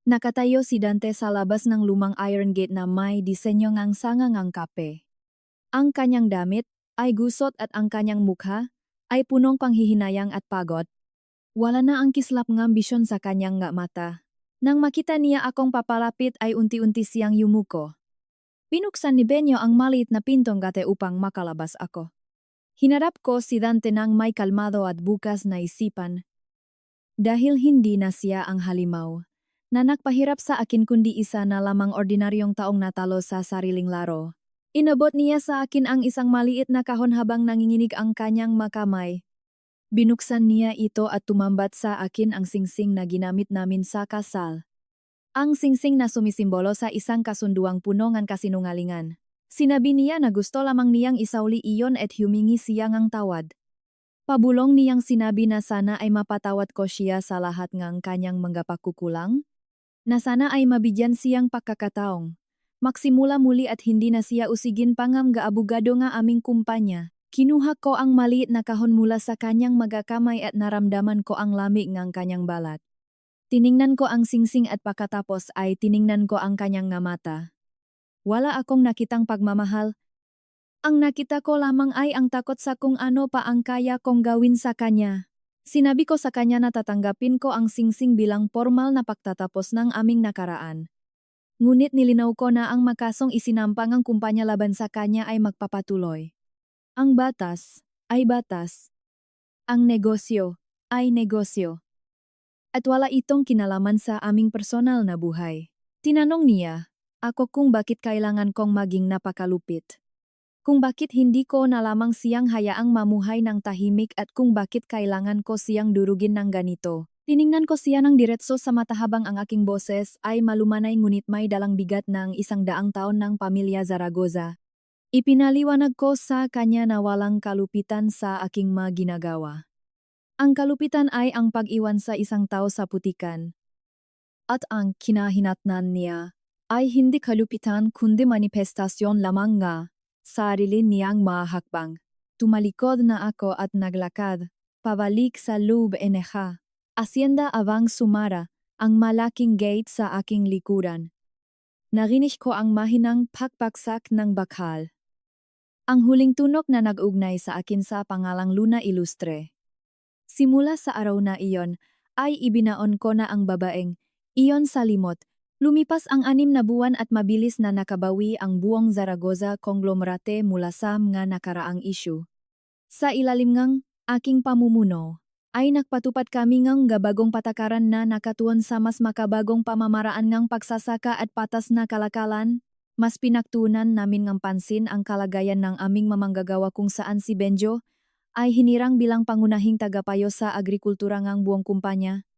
Nakatayo si Dante sa labas ng lumang iron gate na may disenyo ng sanga ng kape. Ang kanyang damit ay gusot at ang kanyang mukha ay punong panghihinayang at pagod. Wala na ang kislap ng ambisyon sa kanyang nga mata. Nang makita niya akong papalapit ay unti-unti siyang yumuko. Pinuksan ni Benyo ang maliit na pintong gate upang makalabas ako. Hinarap ko si Dante ng may kalmado at bukas na isipan. Dahil hindi na siya ang halimaw na nagpahirap sa akin kundi isa na lamang ordinaryong taong natalo sa sariling laro. Inabot niya sa akin ang isang maliit na kahon habang nanginginig ang kanyang makamay. Binuksan niya ito at tumambat sa akin ang singsing na ginamit namin sa kasal. Ang singsing na sumisimbolo sa isang kasunduang puno ng kasinungalingan. Sinabi niya na gusto lamang niyang isauli iyon at humingi siya ng tawad. Pabulong niyang sinabi na sana ay mapatawad ko siya sa lahat ng kanyang mga pagkukulang. Na sana ay mabigyan siyang pagkakataong maksimula muli at hindi na siya usigin pangam ga abogado nga aming kumpanya. Kinuha ko ang maliit na kahon mula sa kanyang magakamay at naramdaman ko ang lamig ng kanyang balat. Tiningnan ko ang singsing at pagkatapos ay tiningnan ko ang kanyang nga mata. Wala akong nakitang pagmamahal. Ang nakita ko lamang ay ang takot sa kung ano pa ang kaya kong gawin sa kanya. Sinabi ko sa kanya na tatanggapin ko ang singsing bilang formal na pagtatapos ng aming nakaraan. Ngunit nilinaw ko na ang makasong isinampang ang kumpanya laban sa kanya ay magpapatuloy. Ang batas ay batas. Ang negosyo ay negosyo. At wala itong kinalaman sa aming personal na buhay. Tinanong niya ako kung bakit kailangan kong maging napakalupit. Kung bakit hindi ko na lamang siyang hayaang mamuhay ng tahimik at kung bakit kailangan ko siyang durugin ng ganito. Tiningnan ko siya ng diretso sa mata habang ang aking boses ay malumanay ngunit may dalang bigat ng 100 taon ng pamilya Zaragoza. Ipinaliwanag ko sa kanya na walang kalupitan sa aking mga ginagawa. Ang kalupitan ay ang pag-iwan sa isang tao sa putikan. At ang kinahinatnan niya ay hindi kalupitan kundi manifestasyon lamang nga. Sarili niyang mahakbang. Tumalikod na ako at naglakad, pabalik sa loob eneha. Hacienda Abang Sumara, ang malaking gate sa aking likuran. Narinig ko ang mahinang pakpaksak ng bakal. Ang huling tunog na nag-ugnay sa akin sa pangalang Luna Ilustre. Simula sa araw na iyon, ay ibinaon ko na ang babaeng, iyon sa limot. Lumipas ang 6 na buwan at mabilis na nakabawi ang buong Zaragoza konglomerate mula sa mga nakaraang issue. Sa ilalim ngang aking pamumuno, ay nagpatupad kami ngang gabagong patakaran na nakatuon sa mas makabagong pamamaraan ngang pagsasaka at patas na kalakalan. Mas pinaktunan namin ngang pansin ang kalagayan ng aming mamanggagawa kung saan si Benjo ay hinirang bilang pangunahing tagapayo sa agrikultura ngang buong kumpanya.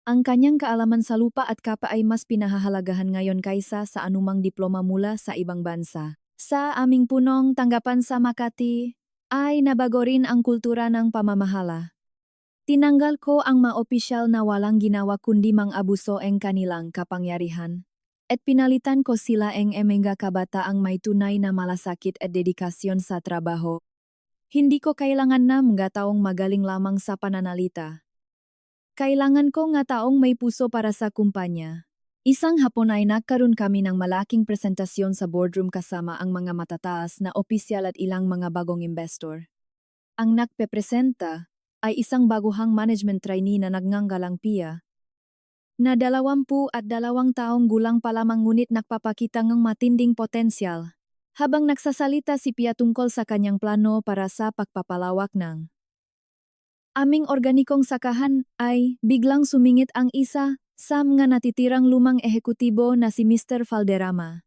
Ang kanyang kaalaman sa lupa at kapa ay mas pinahahalagahan ngayon kaysa sa anumang diploma mula sa ibang bansa. Sa aming punong tanggapan sa Makati, ay nabago rin ang kultura ng pamamahala. Tinanggal ko ang ma-opisyal na walang ginawa kundi mang-abuso ang kanilang kapangyarihan. At pinalitan ko sila ang mga kabataang may tunay na malasakit at dedikasyon sa trabaho. Hindi ko kailangan na mga taong magaling lamang sa pananalita. Kailangan ko nga taong may puso para sa kumpanya. Isang hapon ay nagkaroon kami ng malaking presentasyon sa boardroom kasama ang mga matataas na opisyal at ilang mga bagong investor. Ang nagpepresenta ay isang baguhang management trainee na nagngangalang Pia, na 22 taong gulang pa lamang ngunit nagpapakita ng matinding potensyal. Habang nagsasalita si Pia tungkol sa kanyang plano para sa pagpapalawak ng aming organikong sakahan ay biglang sumingit ang isa sa mga natitirang lumang ehekutibo na si Mr. Valderrama.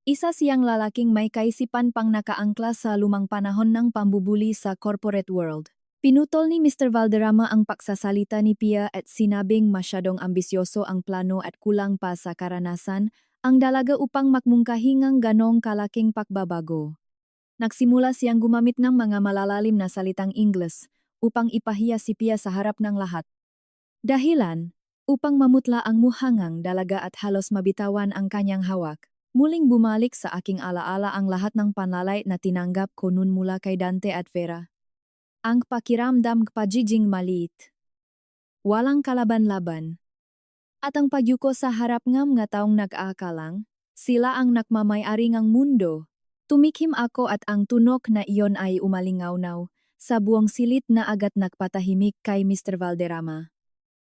Isa siyang lalaking may kaisipan pang nakaangkla sa lumang panahon ng pambubuli sa corporate world. Pinutol ni Mr. Valderrama ang pagsasalita ni Pia at sinabing masyadong ambisyoso ang plano at kulang pa sa karanasan ang dalaga upang makmungkahingang ganong kalaking pagbabago. Nagsimula siyang gumamit ng mga malalalim na salitang Ingles upang ipahiya si Pia sa harap ng lahat. Dahilan, upang mamutla ang muhangang dalaga at halos mabitawan ang kanyang hawak. Muling bumalik sa aking alaala ang lahat ng panlalait na tinanggap ko nun mula kay Dante at Vera. Ang pakiramdam pagiging maliit. Walang kalaban-laban. At ang pagyuko sa harap ng mga taong nag-aakalang, sila ang nakmamayari ng mundo. Tumikim ako at ang tunok na iyon ay umalingaw-naw sa buong silit na agad nagpatahimik kay Mr. Valderrama.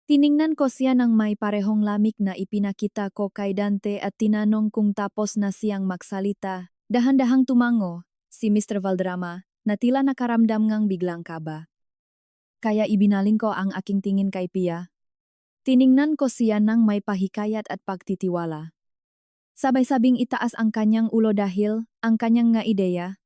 Tiningnan ko siya ng may parehong lamig na ipinakita ko kay Dante at tinanong kung tapos na siyang magsalita. Dahan-dahang tumango, si Mr. Valderrama, na tila nakaramdam ngang biglang kaba. Kaya ibinaling ko ang aking tingin kay Pia. Tiningnan ko siya ng may pahikayat at pagtitiwala. Sabay-sabing itaas ang kanyang ulo dahil ang kanyang nga ideya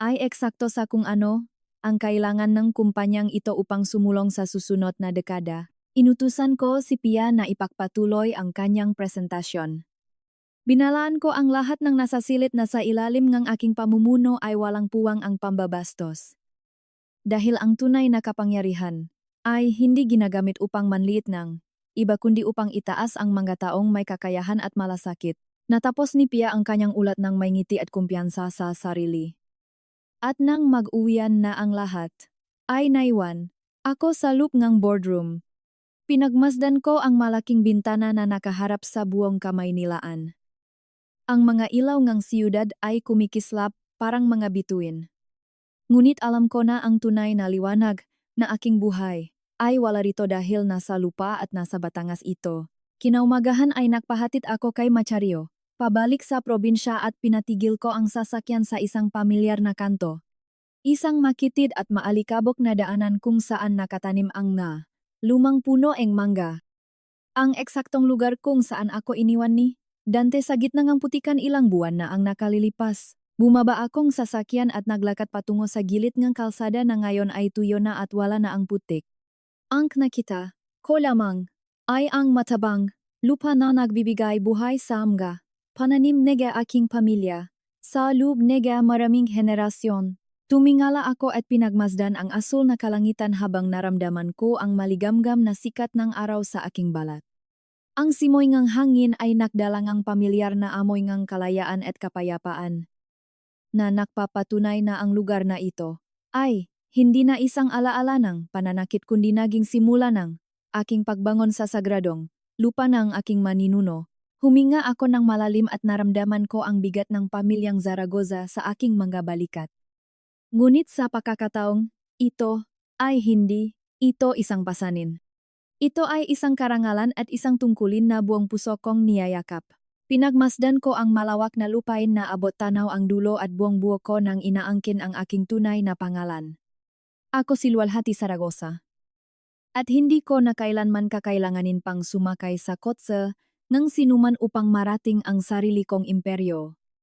ay eksakto sa kung ano ang kailangan ng kumpanyang ito upang sumulong sa susunod na dekada. Inutusan ko si Pia na ipagpatuloy ang kanyang presentasyon. Binalaan ko ang lahat ng nasasilid na sa ilalim ng aking pamumuno ay walang puwang ang pambabastos. Dahil ang tunay na kapangyarihan ay hindi ginagamit upang manliit ng iba kundi upang itaas ang mga taong may kakayahan at malasakit. Natapos ni Pia ang kanyang ulat ng may ngiti at kumpiyansa sa sarili. At nang mag-uwian na ang lahat, ay naiwan ako sa loob ng boardroom. Pinagmasdan ko ang malaking bintana na nakaharap sa buong Kamaynilaan. Ang mga ilaw ng siyudad ay kumikislap parang mga bituin. Ngunit alam ko na ang tunay na liwanag na aking buhay ay wala rito dahil nasa lupa at nasa Batangas ito. Kinaumagahan ay nakpahatid ako kay Machario, pabalik sa probinsya at pinatigil ko ang sasakyan sa isang pamilyar na kanto. Isang makitid at maalikabok na daanan kung saan nakatanim ang lumang puno ng mangga. Ang eksaktong lugar kung saan ako iniwan ni Dante sa gitna ng putikan ilang buwan na ang nakalilipas. Bumaba akong sasakyan at naglakad patungo sa gilid ng kalsada na ngayon ay tuyo na at wala na ang putik. Ang nakita ko lamang ay ang matabang lupa na nagbibigay buhay sa mga pananim nega aking pamilya. Sa loob nega maraming henerasyon. Tumingala ako at pinagmasdan ang asul na kalangitan habang naramdaman ko ang maligamgam na sikat ng araw sa aking balat. Ang simoy ng hangin ay nakdalang ang pamilyar na amoy ng kalayaan at kapayapaan. Na nakpapatunay na ang lugar na ito ay hindi na isang alaala ng pananakit kundi naging simula ng aking pagbangon sa sagradong lupa ng aking maninuno. Huminga ako ng malalim at naramdaman ko ang bigat ng pamilyang Zaragoza sa aking mga balikat. Ngunit sa pagkakataong ito ay hindi ito isang pasanin. Ito ay isang karangalan at isang tungkulin na buong puso kong niyayakap. Pinagmasdan ko ang malawak na lupain na abot tanaw ang dulo at buong buo ko nang inaangkin ang aking tunay na pangalan. Ako si Luwalhati Zaragoza. At hindi ko na kailanman kakailanganin pang sumakay sa kotse ng sinuman upang marating ang sarili kong imperyo.